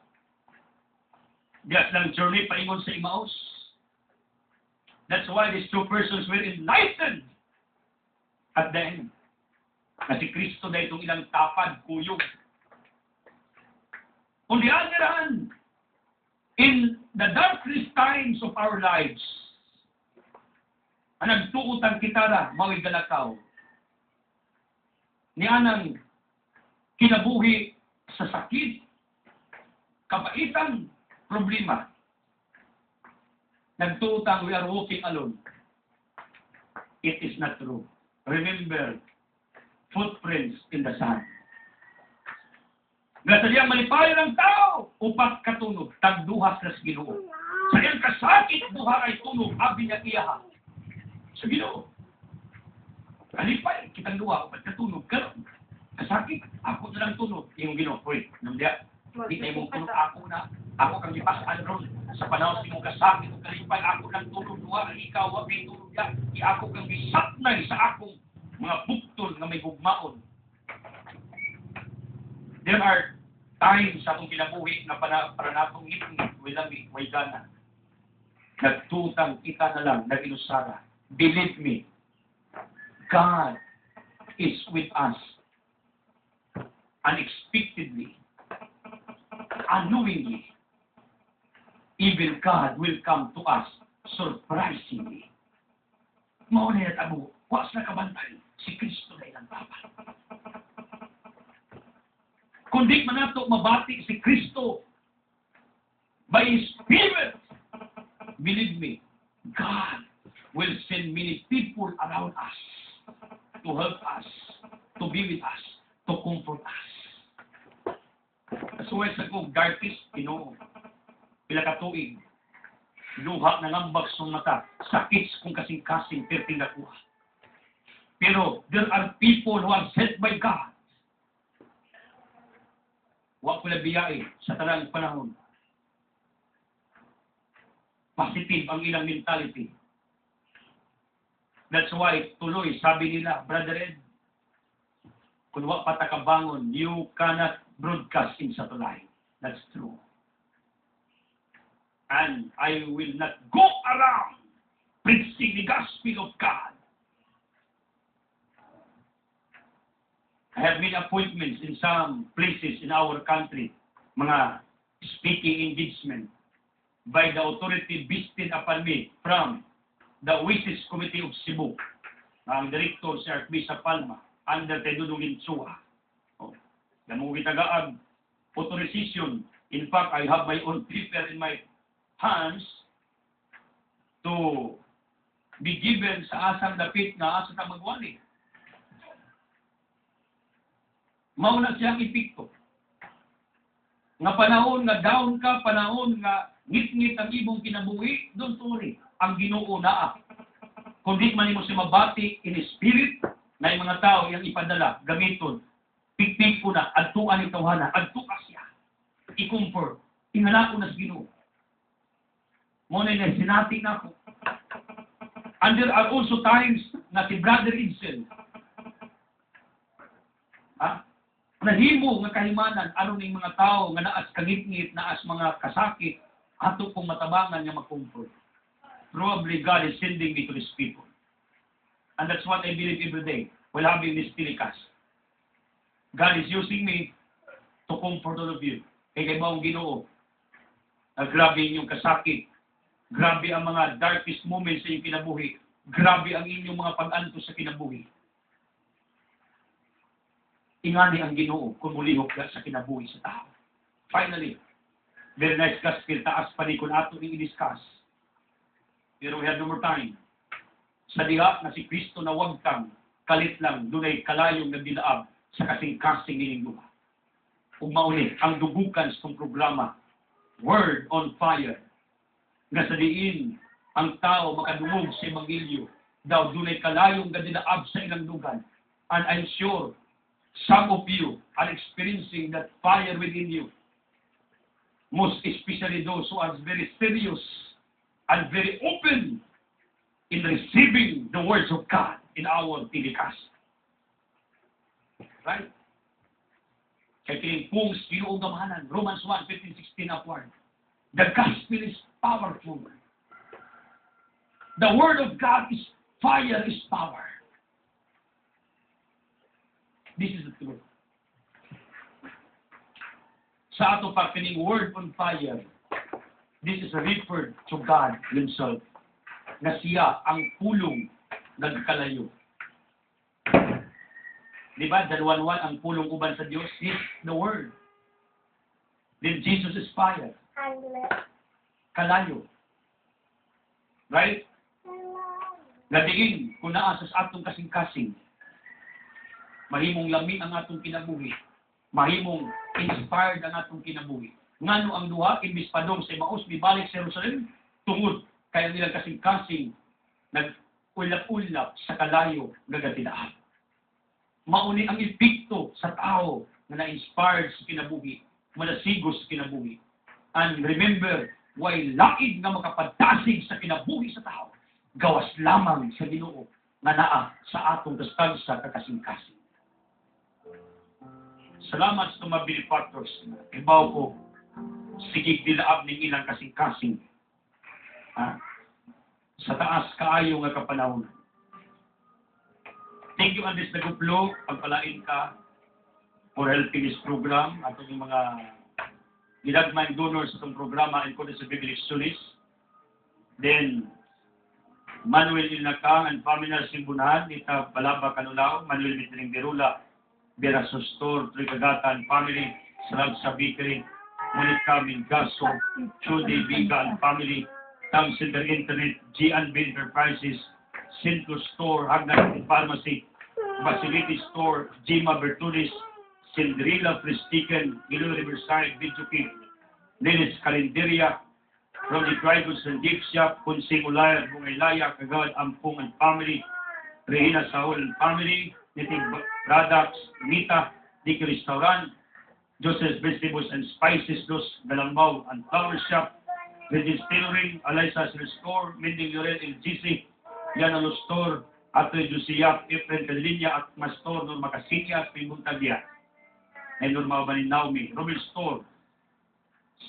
Dias lang journey paingon sa Emmaus. That's why these two persons were enlightened at the end. Kasi Kristo na itong ilang tapad, kuyog. On the other hand, in the darkest times of our lives, ang nagtuutan kita na, mawig galakaw, ni anang kinabuhi sa sakit, kapaitan, problema, nagtuutang we are walking alone. It is not true. Remember, footprints in the sand. Nga sa diyang malipayo ng tao, upat katunog, tagduhas na sa Ginoo. Sa diyang kasakit, duha ay tunog, abi niya iyaha. Sa Ginoo. Kalipay, kitang duha, upat katunog. Pero, kasakit, ako na lang tunog. Yung Ginoo, uy, namdiya, di na mong tunog ako na, ako kang ipasaan ron. Sa panahon si mong kasakit, o kalipay, ako lang tunog, duha, ang ikaw, wag may tunog yan. Ako kang bisatnay sa akong mga buktol na may gugmaon. There are times sa atong kinabuhi na para natong ngipin, way gana. Nagtutang kita na lang, nag-inusara. Believe me, God is with us unexpectedly, unknowingly. Even God will come to us surprisingly. Mauna na tabo, was na kabantay, si Kristo na ilang Papa. Kundi man nato mabati si Kristo by His Spirit, believe me, God will send many people around us to help us, to be with us, to comfort us. So sa kong darkest, pila katuig, luha na ngambag sa mata, sakits kung kasing-kasing perting nakuha. Pero there are people who are sent by God. Wa ko biyai sa tanang panahon. Positive ang ilang mentality. That's why, tuloy, sabi nila, Brother Ed, kung wa patakabangon, you cannot broadcast in satellite. That's true. And I will not go around preaching the gospel of God. I have made appointments in some places in our country, mga speaking engagement, by the authority visited upon me from the Wishes Committee of Cebu, ang director si Archbishop Palma, under Tedudong Linsua. Namugit agaag authorization. In fact, I have my own paper in my hands to be given sa asang dapit na asa ta magwali. Mauna siyang epekto. Nga panahon nga down ka, panahon nga ngit-ngit ang ibong kinabuhi, don't worry, ang Ginoo naa. Kundi man mo siya mabati in spirit, na yung mga tao yung ipadala, gamiton, pikpik ko na, adtuan yung tawhana, adtuka siya, i-comfort, ingala ko na sa Ginoo. Muna na, sinati na ako. And there are also times na si Brother Edsel, nahimo nga kahimanan, ano ng mga tao nga naas kagitngit, naas mga kasakit, ato pong matabangan nga mag-comfort. Probably God is sending me to these people. And that's what I believe every day while having this telecast. God is using me to comfort all of you. Kaya kayo ang Ginoo, grabe inyong kasakit, grabe ang mga darkest moments sa inyong kinabuhi, grabe ang inyong mga pag-antos sa kinabuhi. Ingani ang Ginoo kung mulihok sa kinabuhi sa tao. Finally, very nice gospel, taas pa ni kung ato yung i-discuss. Pero we have no more time. Sa diha na si Kristo na wag kang kalit lang, dunay kalayong nagdilaab sa kasing-kasing nining lupa. Ug mauni ang dugukan sa programa, Word on Fire, nga sa diin ang tao makadungog sa Ebanghelyo, daw dunay kalayong nagdilaab sa ilang lugar. And I'm sure some of you are experiencing that fire within you. Most especially those who are very serious and very open in receiving the words of God in our telecast. Right? Kaya kinipong Ginoo gamahanan, Romans 1:15-16 upward. The gospel is powerful. The word of God is fire, is power. This is the truth. Sa ato pa kining word on fire, this is referred to God Himself, na siya ang pulong nagkalayo. Di ba? Dalwan-wan ang pulong uban sa Diyos is the Word. Then Jesus is fire. Kalayo. Right? Nadiin, kung naasas atong kasing-kasing, mahimong lami ang atong kinabuhi, mahimong inspired ang atong kinabuhi. Ngano ang duha, imbis padong sa Emmaus, bibalik sa Jerusalem, tungod kaya nilang kasing-kasing nag-ulap-ulap sa kalayo gagatidaan. Mauni ang epekto sa tao na na-inspired sa kinabuhi, malasigos sa kinabuhi. And remember, why laid nga makapadasig sa kinabuhi sa tao, gawas lamang sa Ginoo nga naa sa atong kastansa kakasing-kasing. Salamat sa mga benefactors. Ibaw ko, sigig dilaab ng ilang kasing-kasing. sa taas kaayo nga kapanahon. Thank you, Andres Naguplo, pagpalain ka for helping this program at yung mga ginagmayang donors sa itong programa and kung sa Biblic Solis. Then, Manuel Ilnacang and Pamela Simbunahan, Nita Balaba Canulao, Manuel Mitring Berula, Vera Sustor, Tricagata and family, Sarab sa Bakery, Monica Mingaso, Chudi Biga and family, Tam Center Internet, Gian Bin Enterprises, Cinto Store, Hagnan Pharmacy, Facility Store, Jima Bertulis, Cinderella Fristiken, Gilo Riverside, Vidjuki, Lilis Calendaria, from the Drivers and Gift Shop, Kunsing Ulaya, Bungaylaya, Kagawad Ampung and family, Reina Saul and family, Nitig Products, Nita, Diki Restaurant, Joseph's Vegetables and Spices, Dos Galambao and Flower Shop, Regis Tailoring, Alaysa Store, Minding Llorel LGC, Yanalo Store, Atoy Josiap, Efren Cadilinya at Mastor, Norma Casinia at Pimbuntagia, and Norma Banin Naomi, Romel Store,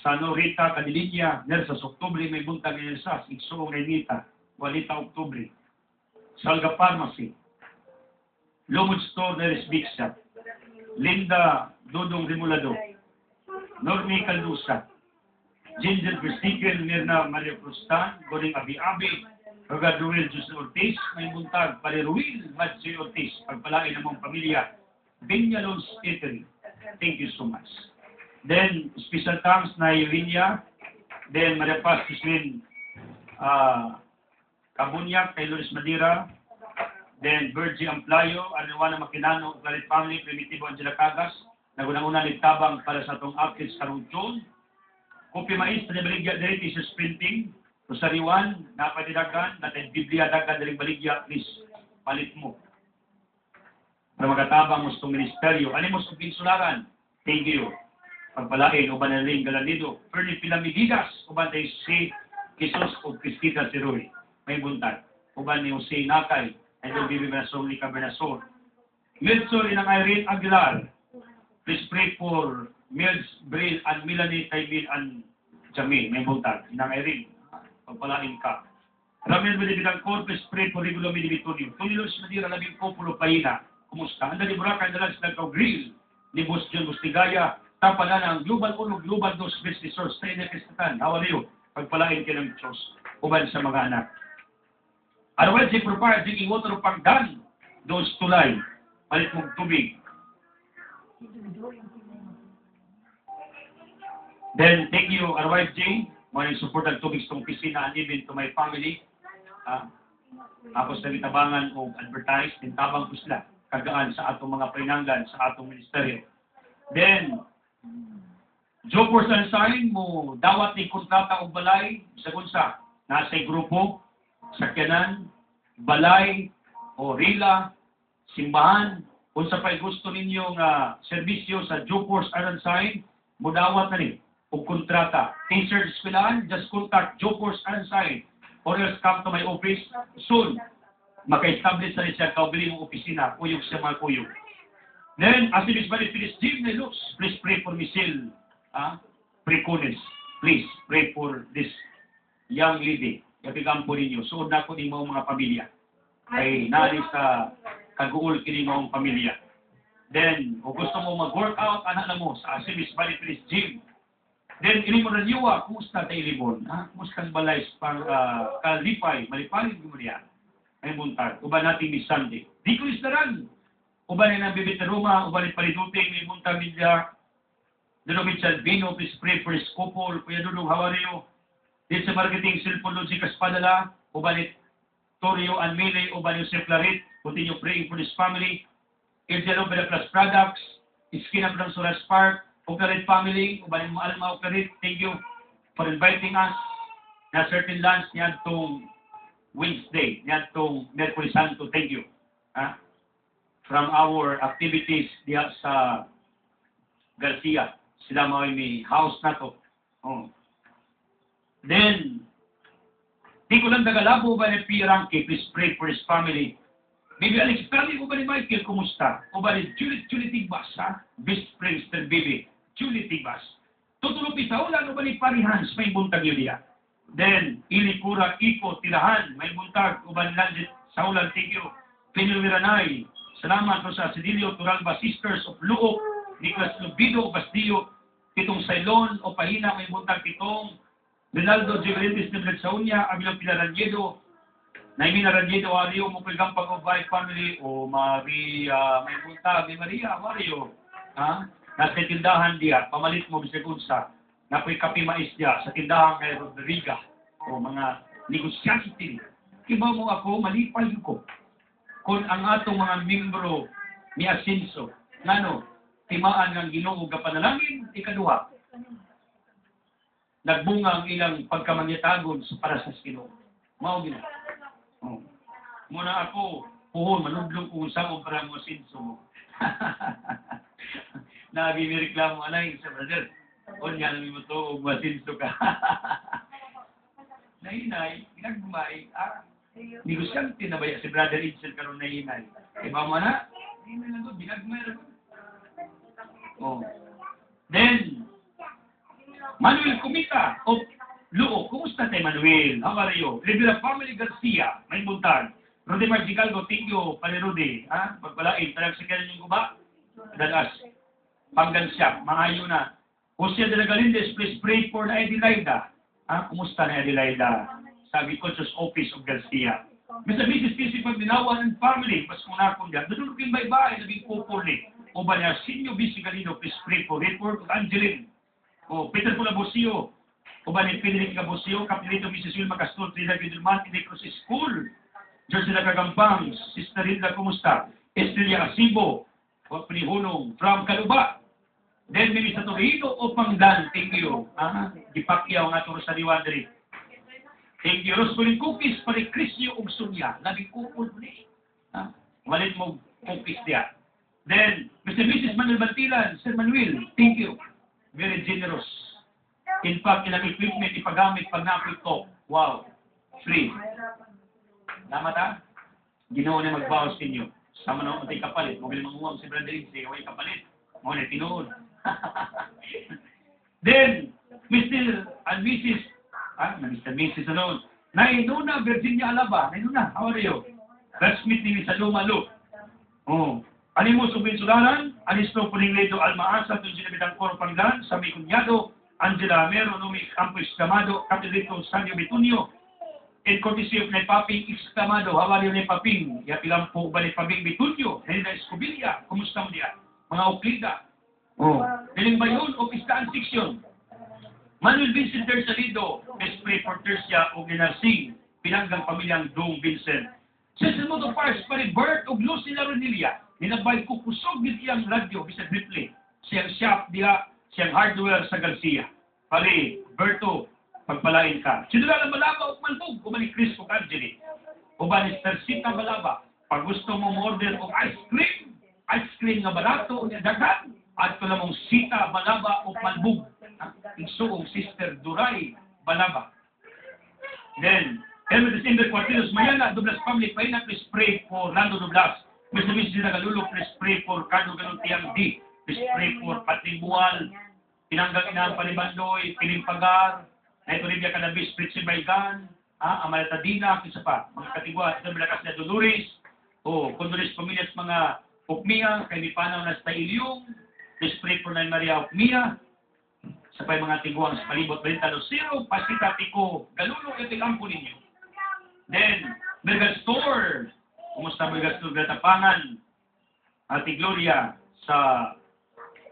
Sano Rita Cadilinya, Nersas Oktubre, may buntag ni Nersas, Iksoong Renita, Walita Oktubre, Salga Pharmacy, Lumod Store, Neres Big Shop, Linda Dodong Rimulado, Normi Caldusa, Ginger Cristian, Mirna Maria Crustan, Goring Abi-Abi, Rogaduel Jose Ortiz, may buntag, Paliruil Madsi Ortiz, pagpalain ng mong pamilya, Vinyalons Italy. Thank you so much. Then, special thanks na Eugenia, then Maria Paz Kislin Kabunyak, kay Loris Madira, then Virgie Amplayo, Aniwana Makinano, Claret Family, Primitivo Angela Cagas, nagunang-una nagtabang para sa itong updates karong June. Kopi mais, panibaligya direct sa printing, Rosariwan, napadidagan, natin Biblia dagan daling baligya, please, palit mo. Para magatabang mo sa itong ministeryo. Ano mo sa pinsularan? Thank you. Pagpalain, uban na rin Galanido, Fernie Pilamididas, uban tayo si Kisos o Cristita Siroy, may buntag. Uban ni Jose Nakay, and then Bibi Benasor, Nika Benasor. Milsor Inang Irene Aguilar, please pray for Mills, Brill, and Melanie Taibin and Jamil, may buntag. Inang Irene, pagpalain ka. Ramil Medibidang Cor, please pray for Regulo Medibitunio. Tulilos Madira, Labing Populo Paina, kumusta? Anda ni Burakan, dalas nagkaw-grill, ni Boss John Bustigaya, tapanan ang Global 1, Global 2 Business Source, tayo na Kristatan. How are you? Pagpalain ka ng Diyos, uban sa mga anak. Otherwise, si prepare, drinking water pagdan, those tulay, palit mong tubig. Then, thank you, Arwife J. Maraming support ang tubig sa opisina and even to my family. Ako sa nitabangan o advertise, tintabang ko sila, kagaan sa atong mga pinanggan, sa atong ministeryo. Then, Jokers and Sign mo, dawat ni kontrata o balay, sa kunsa, nasa grupo, sakyanan, balay, o rila, simbahan, kung sa pa'y gusto ninyong serbisyo sa Jokers and Sign, mo dawat na rin, o kontrata. T-shirt eskwelahan, just contact Jokers and Sign, or else come to my office soon. Maka-establish na rin siya kaubili ng opisina, kuyog siya mga kuyog. Then, as it is very finished, Jim Nelux, please pray for Michelle Precones. Please pray for this young lady. Yapigang po ninyo. Suod na po ninyo mga pamilya. Ay nari sa kaguol kini mga pamilya. Then, kung gusto mo mag-workout, anak na mo sa Asimis Valley Finished Gym. Then, ini mo raniwa, kumusta tayo libon? Kumusta ang balay pang kalipay, malipalin mo niya. Ay buntag. Uba natin ni Sunday. Di ko isdaran. Uban na bibit na Roma, uban na paliduting, may buntag nila, Dudong Mitchell Bino, please pray for his couple, Kuya Dudong Hawario, din sa marketing cellphone logic Kaspadala, uban ni Torio and Mele, uban ni Joseph Larit, continue praying for his family, Ilgelo Beda Plus Products, Iskina from Soras Park, Ocarit family, uban ni Alma Ocarit, thank you for inviting us na certain lunch niya itong Wednesday, niya itong Mercury Santo, thank you. From our activities diya sa Garcia. Sila may house na to. Then, di ko lang tagalabo ba ni P. Ranke, please pray for his family. Baby Alex Perry, o ba ni Michael, kumusta? O ba ni Julie Tigbas, Best Princeton, baby. Julie Tigbas. Tutulog itaw lang, o ba ni Parihans, may buntag yun diya. Then, ili pura ipo tirahan, may buntag, uban landit, saulan, thank you. Pinulwiranay, salamat po sa Asidilio Turalba Sisters of Luok, Nicolas Lubido, Bastillo, Titong Sailon, o Pahina, may buntag Titong, Rinaldo Giverentis de Bledsaonia, Abilong Pilaranyedo, Naimina Ranyedo, Ario, Mupigang Pag-Obay Family, o Maria, may buntag, ni Maria, Mario, ha? Nasa tindahan diya, pamalit mo, Mr. Gunsa, napoy kapi mais diya, sa tindahan kay Rodriga, o mga negosyante. Kiba mo ako, malipay ko. Kung ang atong mga membro ni Asenso, ngano, timaan ng Ginoo nga panalangin, ikaduha. Nagbunga ang ilang pagkamangyatagon para sa Ginoo. Mao gina. Oh. Muna ako, puhon, manudlong kung saan para mo Asenso mo. Nagimi-reklamo anay sa brother. O niya namin mo ito, o Asenso ka. Nahinay, ginagmay, negosyante na ba si Brother Edsel karon na hinay? Iba mo na? Hinay lang ito, binagmay lang ito. Oh. Then, Manuel Kumita of Luo. Kumusta tayo, Manuel? How are you? Rivera Family Garcia, may buntag. Rode Margicalgo, thank you, Palerode. Ha? Pagpalain, talang sa kanya yung guba. Dalas. Panggansyak, mga na. Jose de la Galindes, please pray for na Adelaida. Ha? Kumusta na Adelaida? Sa Agriculture's Office of Garcia. Mr. Mrs. Kisi Paglinawan and family, mas muna akong diyan. Doon rin bye-bye, naging kupuli. O ba niya, Sinyo Bisi Galino, please pray for report of Angeline. O Peter Pulabosio. O ba ni Federic Gabosio, Kapilito Mrs. Wilma Castro, Trina Guidulman, Tinecros School. George de la Cagampang, Sister Hilda, kumusta? Estrella Asibo, o Pinihunong, from Kaluba. Then, may sa Torino o Pangdan, thank you. Gipakyaw nga ito sa Liwadri. Thank you. Roscoeling cookies, pare Crisio og Sunya. Labing kupol po ni. Walit mo cookies diya. Then, Mr. Mrs. Manuel Bantilan, Sir Manuel, thank you. Very generous. In fact, ilang equipment ipagamit pag na-upload ko. Wow. Free. Salamat ha? Ginoo na magbawas ninyo. Sama na matay kapalit. Magaling manguwang si Brother Lindsay. Huwag kapalit. Mga na tinuod. Then, Mr. and Mrs. Mr. Mrs. Alon. Nainuna, Virginia Alaba. Nainuna, how are you? Classmate ni sa Lumalo. Oh. Animo subin sularan, Anisto Pulingledo Almaasa, Tun Sinabitang Coro Panglan, Sami Cunyado, Angela Amero, Numi Campo Exclamado, Capilito Sanyo Betunio, in courtesy of Nepaping Exclamado, how are you Nepaping? Yapilang po ba Nepaping Betunio, Helena Escobilia, kumusta mo diya? Mga Oklida. Oh. Piling ba yun? O Pistaan Section. Manuel Vincent Tersalido, Best Pray for Tercia o Ginarsing, pinanggang pamilyang Dong Vincent. Cecil Moto Parks, pari Bert o Lucy Laronilia, ninabay ko kusog din iyang radyo, bisa briefly, siyang shop diya, siyang hardware sa Garcia. Pari, Berto, pagpalain ka. Sinulala Balaba o Malbog, umani Chris o Angeli. O ba ni Tersita Balaba, pag gusto mo order o ice cream nga barato o dagat, at ko namang Sita Balaba o Malbog. Igsuong Sister Duray Balaba. Then, Helmet December Cuarteros Mayana, Doblas Family, Paina, please pray for Lando Doblas. Mr. Mrs. Nagalulo, please pray for Cardo Galuntiang D. Please pray for Patling Buwal, Pinanggang Inang Palibandoy, Pilimpagar, Naito Ribia Canabis, Pritsi Baygan, Amalata Dina, isa pa, mga katigwa, ito Balakas na Dolores, o Condoles Pamilyas mga Pukmia, kay Mipanaw na sa Ilyong, please pray for Nay Maria Pukmia, sa pay mga tiguang sa palibot, Balintalo Zero, Pasita Tico, Galulo, ito lang po ninyo. Then, Bergal Store, kumusta Bergal Store, Gatapangan, Ate Gloria, sa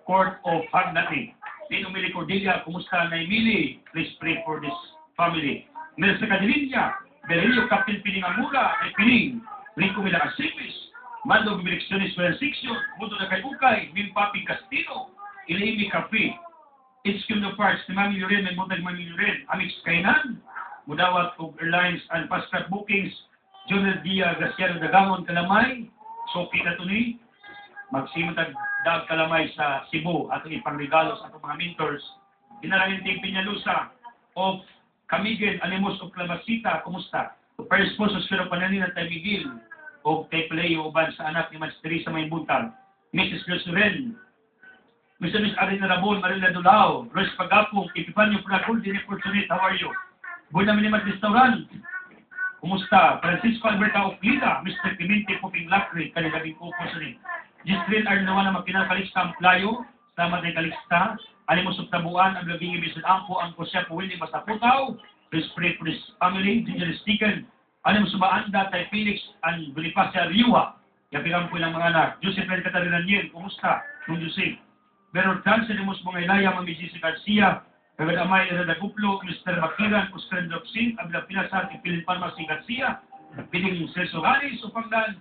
Court of Hagnati. Then, Umili Cordelia, kumusta na Emily, please pray for this family. Meron sa Cadilinya, Berrilio Captain Pining Amura, ay Pining, Rico Mila Asipis, Mando Bibilexiones Section, Mundo na kay Ukay, Mimpaping Castino, Ilaimi Cafe, It's Kino Parts, ni Mami Loren, may Mutag Mami Loren, Amix Kainan, Mudawat of Airlines and Fast Track Bookings, Jonel Dia Graciano Dagamon Kalamay, Sophie Natuni, magsimutag Dag Kalamay sa Cebu, atong ipangregalo sa atong mga mentors, Dinarangin Ting Pinyalusa of Camiguel Animos of Clavasita, kumusta? First sponsors pero pananin at Miguel, o kay Playo Uban sa anak ni Mas Teresa Maybuntag, Mrs. Grosuren, Mr. Miss Arina Rabon, Marila Dulao, Royce Pagapong, Epifanio Pracul, Dine Fortunate, how are you? Boy na Minimat Restaurant. Kumusta? Francisco Alberta Oclida, Mr. Clemente Poping Lacri, kanilabing upo sa rin. Gisrin Arnawa na magkinakaliksta ang playo, salamat na kaliksta. Alim mo subtabuan, ang labing ibisan angko, ang kusya po hindi basta putaw. Please pray for this family, Ginger Sticken. Alim mo subaanda, tay Felix, ang Bonifacia Riuha. Yapiram po ilang mga anak. Joseph Ren Catarina Niel, kumusta? Kung Joseph. Pero Johnson, Limos mga ilaya, Mami Gissi Garcia, Kagad Amay, Erada Guplo, Mr. Makiran, Oscar Ndoksin, Abla Pinasan, Ipilin Palma si Garcia, Piling Celso Galis, Upangdan,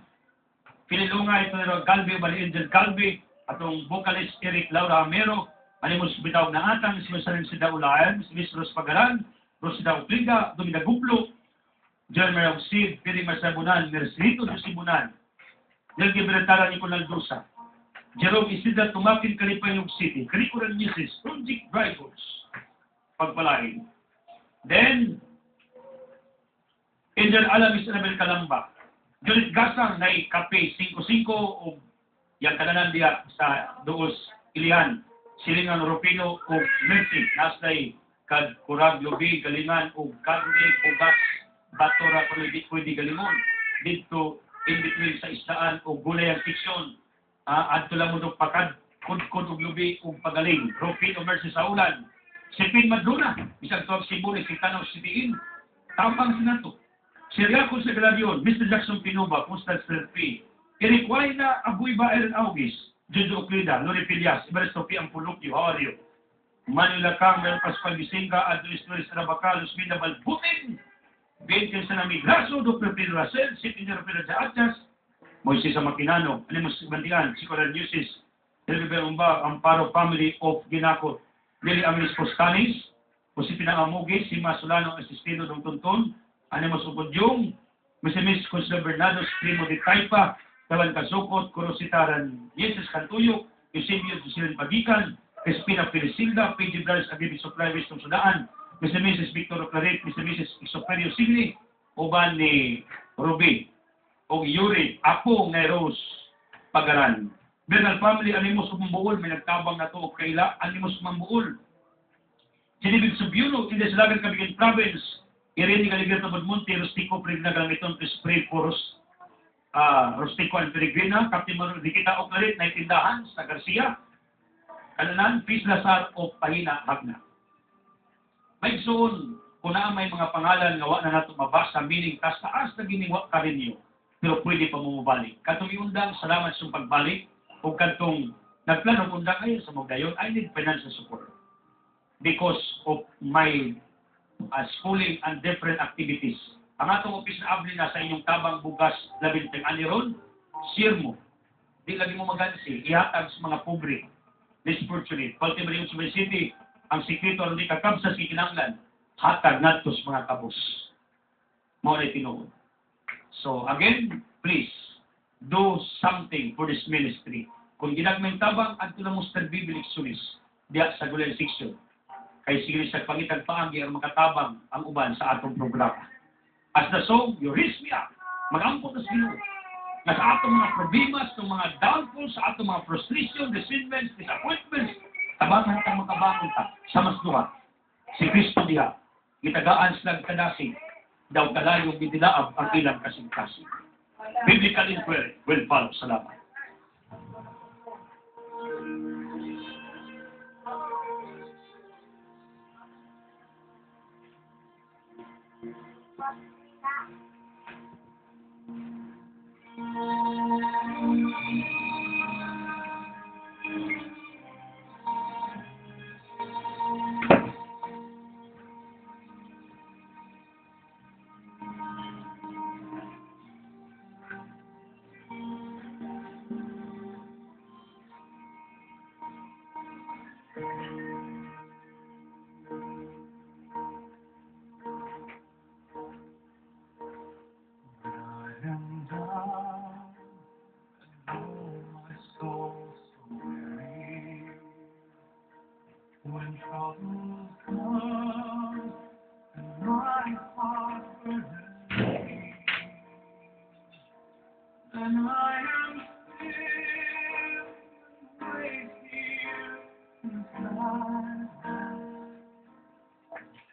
Pinilunga, ito na Galve, Bali Angel Galve, atong vocalist Eric Laura Amero, Animos Bitaw na Atang, si Masarin Sida Ulayan, si Miss Ros Pagaran, Rosida Upliga, Dumida Guplo, John Merong Sid, Piling Masabunan, Mercerito Sibunan, Nelgi Berentara Nicolal Dosa, Jerome Isidra Tumakin Kalipayog City, Curricular Music, Project Drivers, pagpalain. Then, Angel Alam Isabel Calamba, Julit Gasang na kape 5-5 o yung kananan diya sa Doos Ilihan, Silingan Rupino o Mercy, nasday kag Kurag Lobi, Galingan o Karne, Pugas, Batora, Pwede Galimon, dito in between sa istaan o gulay ang fiksyon, adto lang mo do pakad, kudkod o lubi o pagaling, Rupino Mercy sa ulan, Sipin Madrona, isang tuwag Sibulis, Kitanaw Sitiin, tapang sinato. Siriakon sa Galadion, Mr. Jackson Pinuba, Constant Street P. Eric Wayna, Abuiba Aaron Augis, Jojo Oclida, Lori Pilias, Ibaresto P. Ampulukyo, how are you? Manila Campbell, Pascual Bisinga, Adris Torres Rabacalo, Smida Balbutin, Benken sa Namigraso, Dr. Pedro Racel, City Engineer Pedro Jaachas, Moises Makinano, Alimos Bandian, Sicoral Newses, Elvibel Umba, Amparo Family of Ginako, Lili Amilis Postanis, Josepina Amugi, Sima Solano, Asistido ng Tunton, Animos Ubudyong, Misimis Consuelo Bernados, Primo de Taipa, Tawan Kasukot, Kurositaran, Jesus Cantuyo, Eusebio Jusilin Pagikan, Espina Pirisilda, P.G. Brothers, Agibi Supply, Wisdom Sudaan, Mrs. Victor Claret, Mrs. Exoperio Sigli, Uban ni Ruby, o Yuri, Apo ng Rose Pagaran. Bernal family, Animos Umambuol, may nagtabang na to o kaila, Animos Umambuol. Sinibig Subyuno, Indes Lagan Kabigin Province, Irene Galiberto Badmonte, Rustico Pregna Gamiton, Spray Poros, Rustico and Peregrina, Captain Maru, Dikita Oclaret, Naitindahan, sa Garcia, Kananan, Peace Lazar o Pahina Hagna. May soon, kung na may mga pangalan nga wa na nato mabasa, meaning taas na giniwa ka rin nyo, pero pwede pa mumabalik. Katong iundang, salamat sa pagbalik, o katong nagplanong undang ayon sa Magdayon, I need financial support. Because of my schooling and different activities. Ang atong office na abli na sa inyong tabang bugas labinteng aniron, share mo. Di lagi mo magansi, ihatag sa mga pobre, less fortunate. Baltimore Municipal City, ang sikreto ang di kakabsa sa kinanglan, hatag nato sa mga kabos. Mao na tinuod. So again, please, do something for this ministry. Kung ginagmay tabang, adto na mo sa Biblic Sulis, diya sa Gulay Section. Kay sige sa pangitan paagi ang makatabang ang uban sa atong programa. As the song, you raise me up, mag-ampot na Ginoo. Na sa atong mga problemas, sa mga downfalls, sa atong mga frustration, resentments, disappointments, tabatan tang makabangon ta sa mas duha. Si Kristo diha, gitagaan silang kadasig, daw kalayong bidilaab ang ilang kasing-kasing. Biblical inquiry will follow. Salamat. When troubles come and my heart burns, then I am still right here inside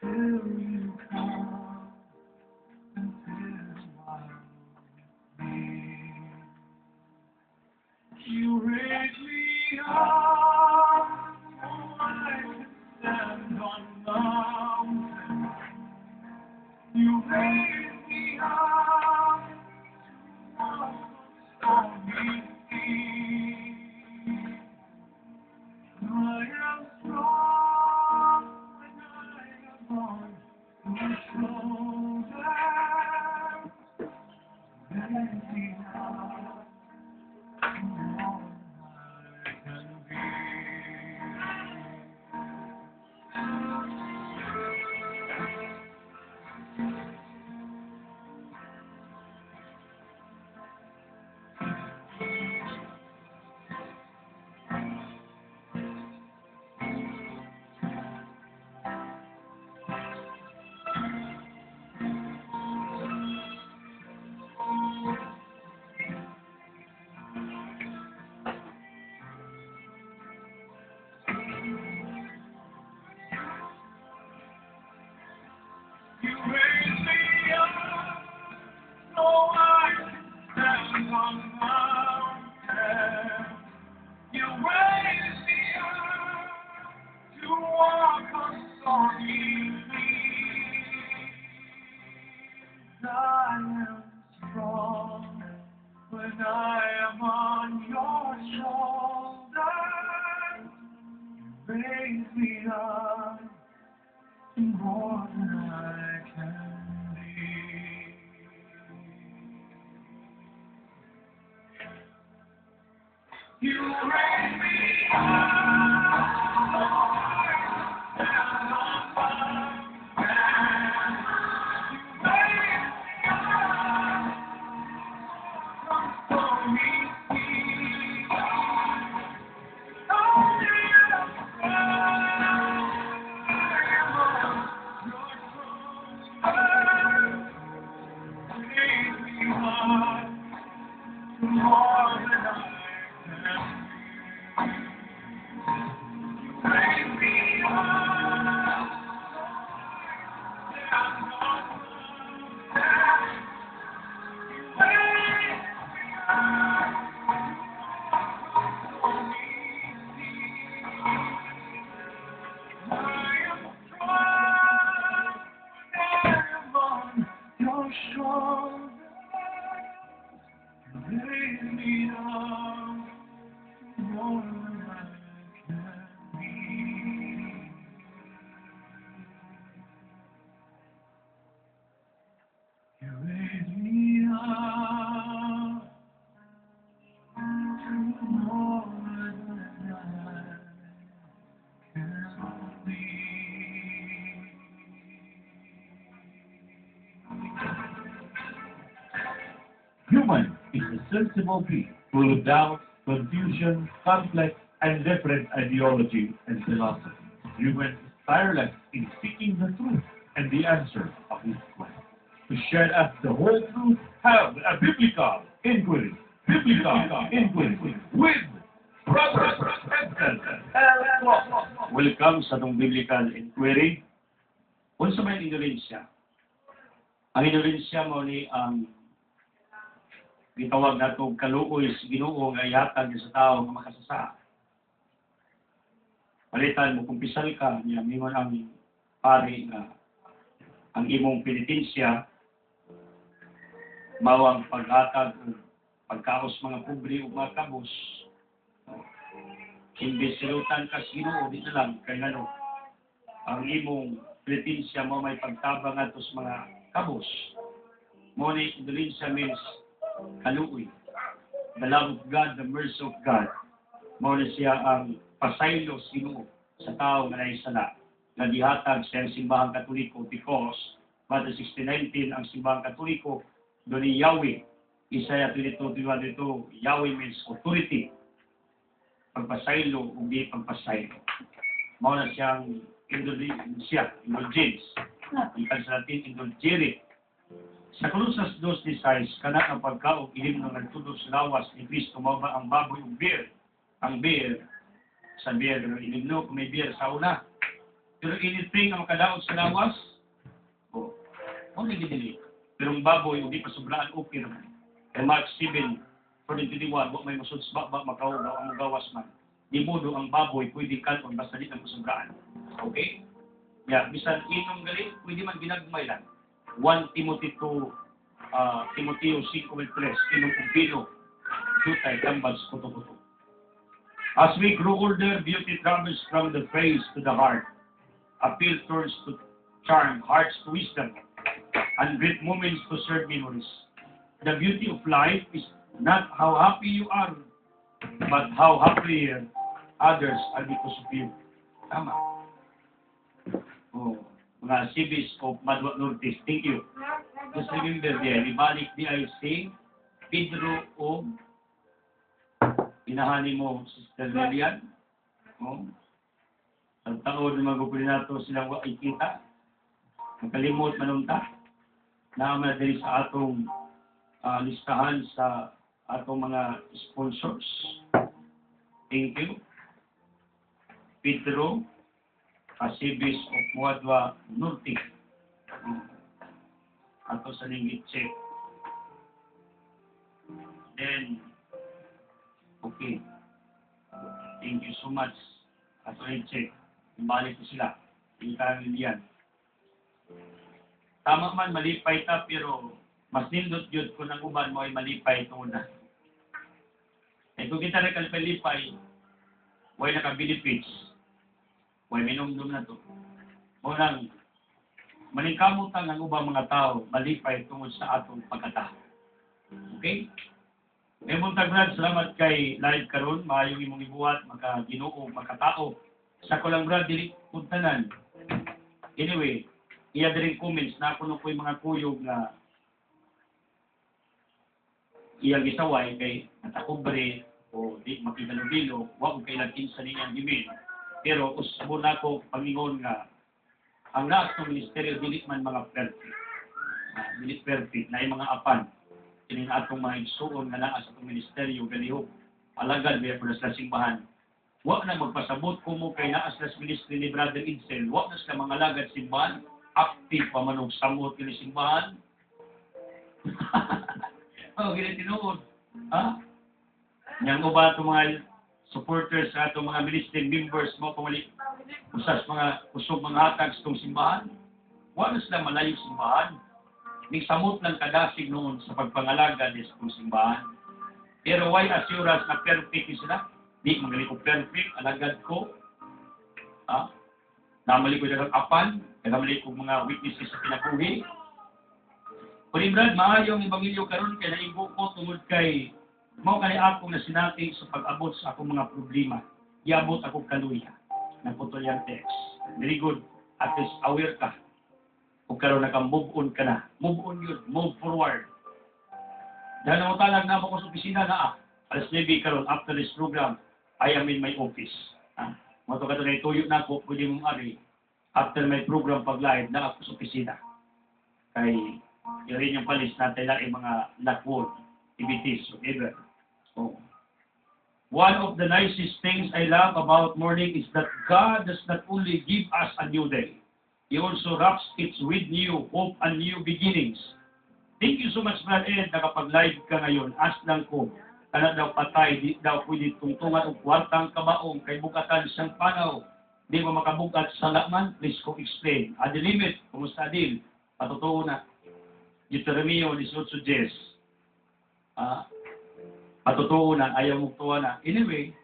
till you come. am strong when I am on your shoulder. Let me out all I can be. You raise me up so I can stand on mountains. You raise me up to walk on stormy seas. I am strong when I am on your shoulders. You raise me up to more than I can be. You raise me up, stand on mountains. You raise me up from stormy seas. Oh, yeah, I am on your shoulders. Raise me up to more than I can be. Raise me up, stand on mountains. Raise me up from stormy seas. I am strong when I am on your shoulders. Raise me up more than I can be. You raise me up to more than I can be. Human is a sensible being, full of doubt, confusion, conflict, and different ideology and philosophy. Human is tireless in seeking the truth and the answer of his quest. To share us the whole truth, have a biblical inquiry. Biblical inquiry with Brother Edson L. Welcome sa itong biblical inquiry. Unsa may indolensya? Ang indolensya mo ni ang gitawag nato kaluoy sa Ginoo nga ihatag sa tao nga makasasa. Palitan mo kung pisal ka niya mingon ang pari nga ang imong penitensya mawang paghatag o pagkaos mga pobre o mga kabos. Imbes silutan ka sa Ginoo dito lang kay ngano ang imong penitensya mo may pagtabang ato sa mga kabos. Mo ni indolensya means kaluoy. The love of God, the mercy of God. Mo na siya ang pasaylo sa Ginoo sa tao nga naisala na dihatag sa simbahang Katoliko because Matthew 16:19 ang simbahang Katoliko doon ni Yahweh. Isaiah 22:21 dito, Yahweh means authority. Pagpasaylo o di pagpasaylo. Mo na siyang indulgence. Ikan sa Latin, indulgere. Sa Colossus 2:16, kana ang pagkaog ilim ng nagtudo sa lawas ni Kristo mao ba ang baboy ug beer. Ang beer sa beer ng ilimno kung may beer sa una. Pero anything ang makadaog sa lawas, o hindi dili. Pero ang baboy ug di pa sobraan okay naman. Kay Mark 7:41, wa may masudsba ba makaw daw ang gawas man. Di modo ang baboy pwede kanon basta di na sobraan. Okay? Yeah, bisan inom gali pwede man ginagmay lang. 1 Timothy 2, Timoteo 5:3, inom kong pino, tutay, tambal, kuto-kuto. As we grow older, beauty travels from the face to the heart. Appeal turns to charm, hearts to wisdom, and great moments to serve memories. The beauty of life is not how happy you are, but how happy others are because of you. Tama. Oh, mga CBs of Madwa Norte, thank you. Just remember there, ibalik di ay si Pedro o inahani mo, Sister Lilian. Oh. Ang taon na magupuli nato silang ikita. Makalimot manunta. Naman din sa atong listahan sa atong mga sponsors. Thank you. Pedro, Asibis of Muadwa Norte. Ato sa linggit check. Then, okay. Thank you so much. Ato yung check. Ibalik ko sila. Hindi kami yan. Tama man, malipay ta, pero mas nindot yun kung ang uban mo ay malipay ito na. Eh kung kita rin kalipay, way naka-benefits. Way minumdum na to. Unang, maningkamutan ang ubang mga tao, malipay tungkol sa atong pagkatao. Okay? May buntag Brad, salamat kay live karon, maayong imong ibuhat, makaginoo, makatao. Sa ko lang Brad, dili puntanan. Anyway, iya din comments na kuno ko yung mga kuyog na iyang gisaway kay natakubre o di makigalubilo, wag kay lakin sa niyang gimin. Pero usbo na ko pangingon nga ang lahat ng ministeryo dili man mga perfect. Dili perfect na yung mga apan. Kini atong mga igsuon nga naa sa atong ministeryo galihok alagad biya po sa simbahan. Wa na magpasabot ko mo kay naa sa ministry ni Brother Edsel, wa na sila mga alagad simbahan, active pa man og samot kini simbahan. Oh, gini tinuod. Ha? Yang uba itong mga supporters sa itong mga ministry members mo pamali usas mga usog mga hatag sa itong simbahan. Wala sila malayo simbahan. Ning samot lang kadasig noon sa pagpangalaga sa itong simbahan. Pero why assurance na perfect sila? Di magaling ko perfect, alagad ko. Ha? Namali ko dagang apan, namali ko mga witnesses sa pinabuhi. Kung Brad, maayong ibangilyo karon kay naibo ko tungod kay mao kani ako na sinati sa pag-abot sa akong mga problema. Iabot ako kaluya. Naputol yung text. Very good. At least aware ka. Kung karon naka-move on ka na. Move on yun. Move forward. Dahil namutalag na ako sa opisina na alas 9 karon after this program, I am in my office. Mato ka na ituyo na ako, pwede mong ari. After my program pag-live, na ako sa opisina. Kay yun yung palis natin lang yung mga lakwood, activities, whatever. So, one of the nicest things I love about morning is that God does not only give us a new day, He also wraps it with new hope and new beginnings. Thank you so much, Brad Ed, nakapag-live ka ngayon. Ask lang ko, kana daw patay, di daw pwede tungtungan o kwartang kabaong kay bukatan siyang panaw. Di mo makabukat sa laman? Please ko explain. Adil limit, kumusta Adil? Patotoo na. Deuteronomio 18:10. Patotoo na, ayaw mo tuwa na. Anyway,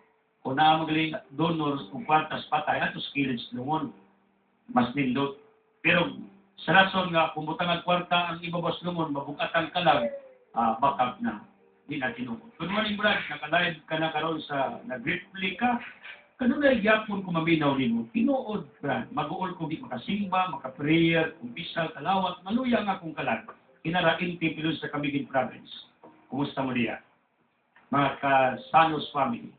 kung naamagaling donors kung kwartas patay, atos kilits lungon. Mas nindot. Pero sa rason nga, kung butang ang kwarta ang ibabas lungon, mabukatan ka lang, backup na. Di na tinukot. Good morning, Brad. Naka-live ka na karon sa nag-replika. Kanunay gyapon ko maminaw nimo. Tinuod, Brad. Mag-uol ko di makasimba, maka-prayer, kumpisal, kalawat, maluya nga kung kalag. Kinarain tipilon sa Camiguin Province. Kumusta mo diya? Mga ka-Sanos family.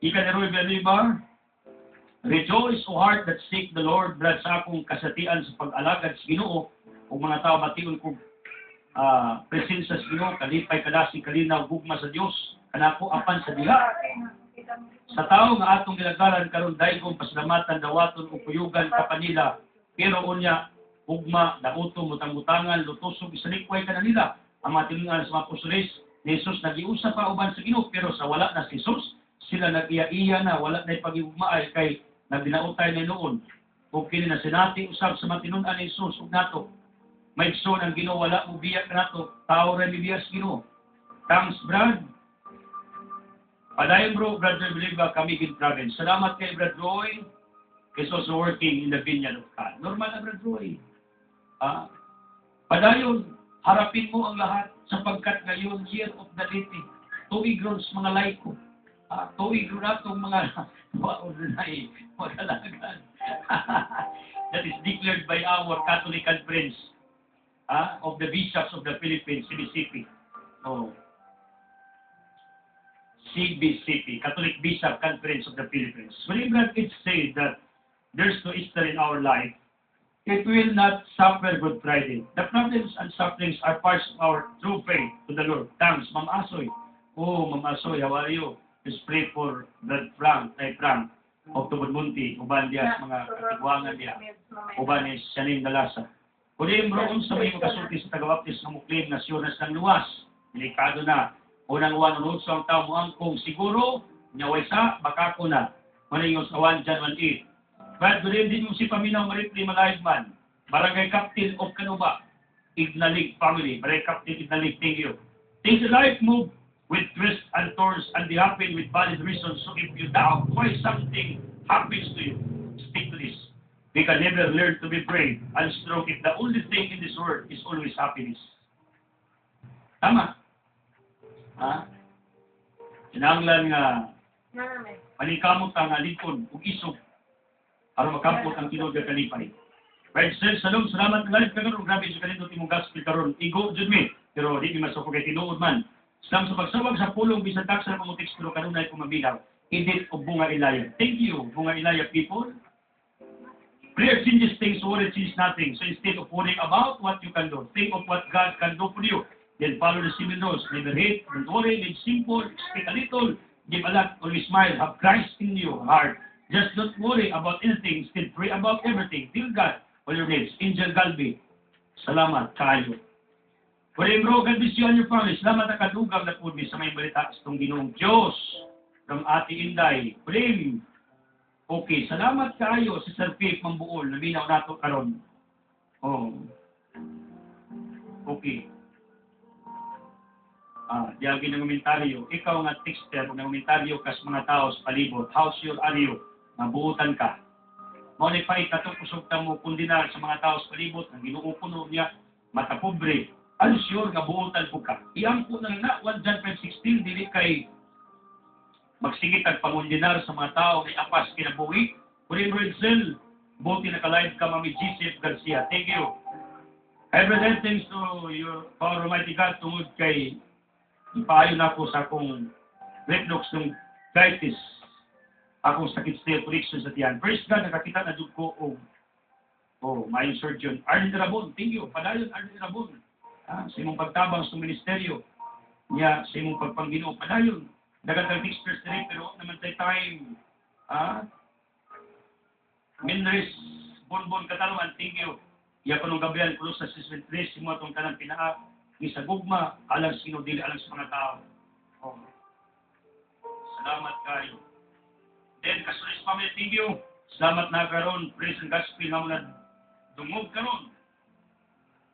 Ika ni Roy Villanueva, rejoice, O heart that seek the Lord, Brad, sa akong kasatian sa pag-alagad sa Ginoo, o mga tao batiun ko presensya sa Ginoo, kalipay kadasig kalinaw gugma sa Dios, kanako apan sa diha. Sa tao nga atong gilagaran karon daygong pasalamatan dawaton ug kuyugan ka kanila, pero unya ugma dauto mutang-utangan lutusog isalikway ka na nila. Ang matinungan sa mga apostoles ni Jesus nagiusa pa uban sa Ginoo, pero sa wala na si Jesus sila nag-iya-iya na, wala na ipag-iugmaay kay nagdinautay na noon. Ug kini na sinati usab sa matinunan ni Jesus ug nato may igsoon ang Ginoo, wala mo biyak nato, tao ra bibiyas Ginoo. Thanks, Brad. Padayon bro, Brother Biliba, kami in province. Salamat kay Brother Roy. Is also working in the vineyard of God. Normal na Brother Roy. Padayon, harapin mo ang lahat sapagkat ngayon, year of the Liti. Tuig ron sa mga laiko. Tuig ron atong mga ordinary magalagan. That is declared by our Catholic Conference of the Bishops of the Philippines, CBCP. Oh. CBCP, Catholic Bishop Conference of the Philippines. When it says that there's no Easter in our life, it will not suffer Good Friday. The problems and sufferings are parts of our true faith to the Lord. Thanks, Ma'am Asoy. Oh, Ma'am Asoy, how are you? Let's pray for Brother Frank, Frank, of Tubod-Munti, uban diya sa mga katigwangan diya, uban ni Shanin Dalasa. Kung bro, sa may makasulti sa Tagabaptis na muklim na siyunas ng luwas, delikado na. Unang wanunod sa ang tao mo angkong siguro, nyaway sa, baka ko na. Maningos sa 1 John 1:8. But doon din yung si Paminaw Maripli Malayman, Barangay Captain of Canuba, Ignalig family, Barangay Captain Ignalig, thank you. Things in life move with twists and turns and they happen with valid reasons. So if you doubt why something happens to you, stick to this. We can never learn to be brave and strong if the only thing in this world is always happiness. Tama? Kinahanglan nga panikamot ang alikon ug isog para makampot ang tinuod nga kalipay. Right, sir, salamat nga live karon. Grabe sa kanito timong gospel karon. Igo jud mi, pero di mi masoko kay tinuod man. Sa pagsawag sa pulong bisan taksa mo teksto kanunay ko mabilaw. Edit o Bunga Ilaya. Thank you, Bunga Ilaya people. Prayer changes things, worry changes nothing. So instead of worrying about what you can do, think of what God can do for you. Then follow the simple laws. Never hate, don't worry, live simple, expect a little, give a lot, always smile, have Christ in your heart. Just don't worry about anything, still pray about everything. Tell God all your needs. Angel Galbi, salamat kayo. Pwede bro, God bless you and your family. Salamat na kadugang na po sa may balita sa itong Ginoong Diyos from Ate Inday. Pwede. Okay, salamat kayo si Sir Pip Mambuol. Naminaw nato karon. Oh. Okay. Diagi ng komentaryo. Ikaw nga texter ng komentaryo kas mga tao sa palibot. How's your audio? Nabuutan ka. Maunay pa ikatong kusog mo kundinar sa mga tao sa palibot. Ang ginuupuno niya, matapobre. I'm sure nga buutan po ka. Iyang po na 1 John 5:16, dili kay magsigit ang pangundinar sa mga tao na apas kinabuhi. Kunin Rizal, buti nakalive ka, Mami Gisef Garcia. Thank you. I present things to your power Almighty God tungod kay ipaayon ako sa akong reflux ng gastritis, akong sakit steel friction sa tiyan. First God, nakakita na dun ko may surgeon. Arlene Rabon, thank you. Padayon, Arlene Rabon. Sa imong pagtabang sa ministeryo niya, sa imong pagpangginoo, padayon. Dagatang experts na rin, pero naman tayo time. Minris, Bonbon Katarman, thank you. Iya pa nung gabriel, kulo sa siswentris, mo itong kanang pinaa, ni sa gugma, alang sino, dili alang sa mga tao. Salamat kayo. Then, Kasulis family, thank you. Salamat na karon, praise and gospel na muna dungog karon.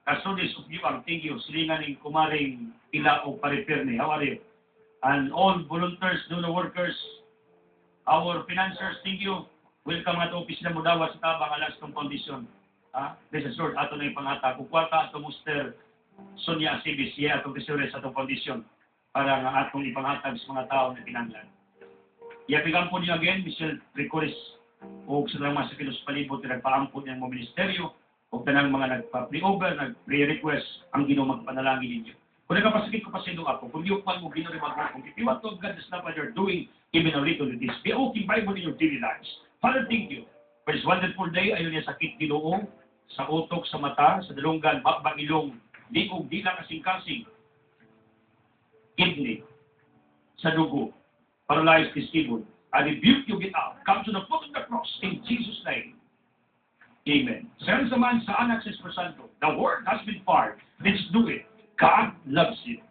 Kasulis of you, thank you. Silingan ng kumaring pila o paripirne. How are you? And all volunteers, donor workers, our financiers, thank you. Welcome at office na mudawa sa tabang alas ng foundation. This is short, ato na yung pangata. Kukwata ato Muster Sonia Asibis, siya atong tesores atong foundation para nga atong ipangatag sa mga tao na pinanglan. Iapigan po niyo again, Michelle Ricoris, o sa mga sa kilos palibot na nagpaampun ng mga ministeryo, o tanang mga nagpa-pre-over, nag-pre-request, ang Ginoo magpanalangin ninyo. Kung nagkapasakit ko pa sa ako, kung yupan mo, Ginoo rin mag-work. If you want to have God, that's not what you're doing, even a little bit this. Be okay Bible in your daily lives. Father, thank you for this wonderful day. Ayaw niya sakit Ginoo, sa utok, sa mata, sa dalunggan, bakbang ilong, liog, di lang kasing-kasing, kidney, sa dugo, paralyzed this evil. I rebuke you, get out. Come to the foot of the cross in Jesus' name. Amen. Sa man sa anak sa Espiritu Santo, the word has been fired. Let's do it. God loves you.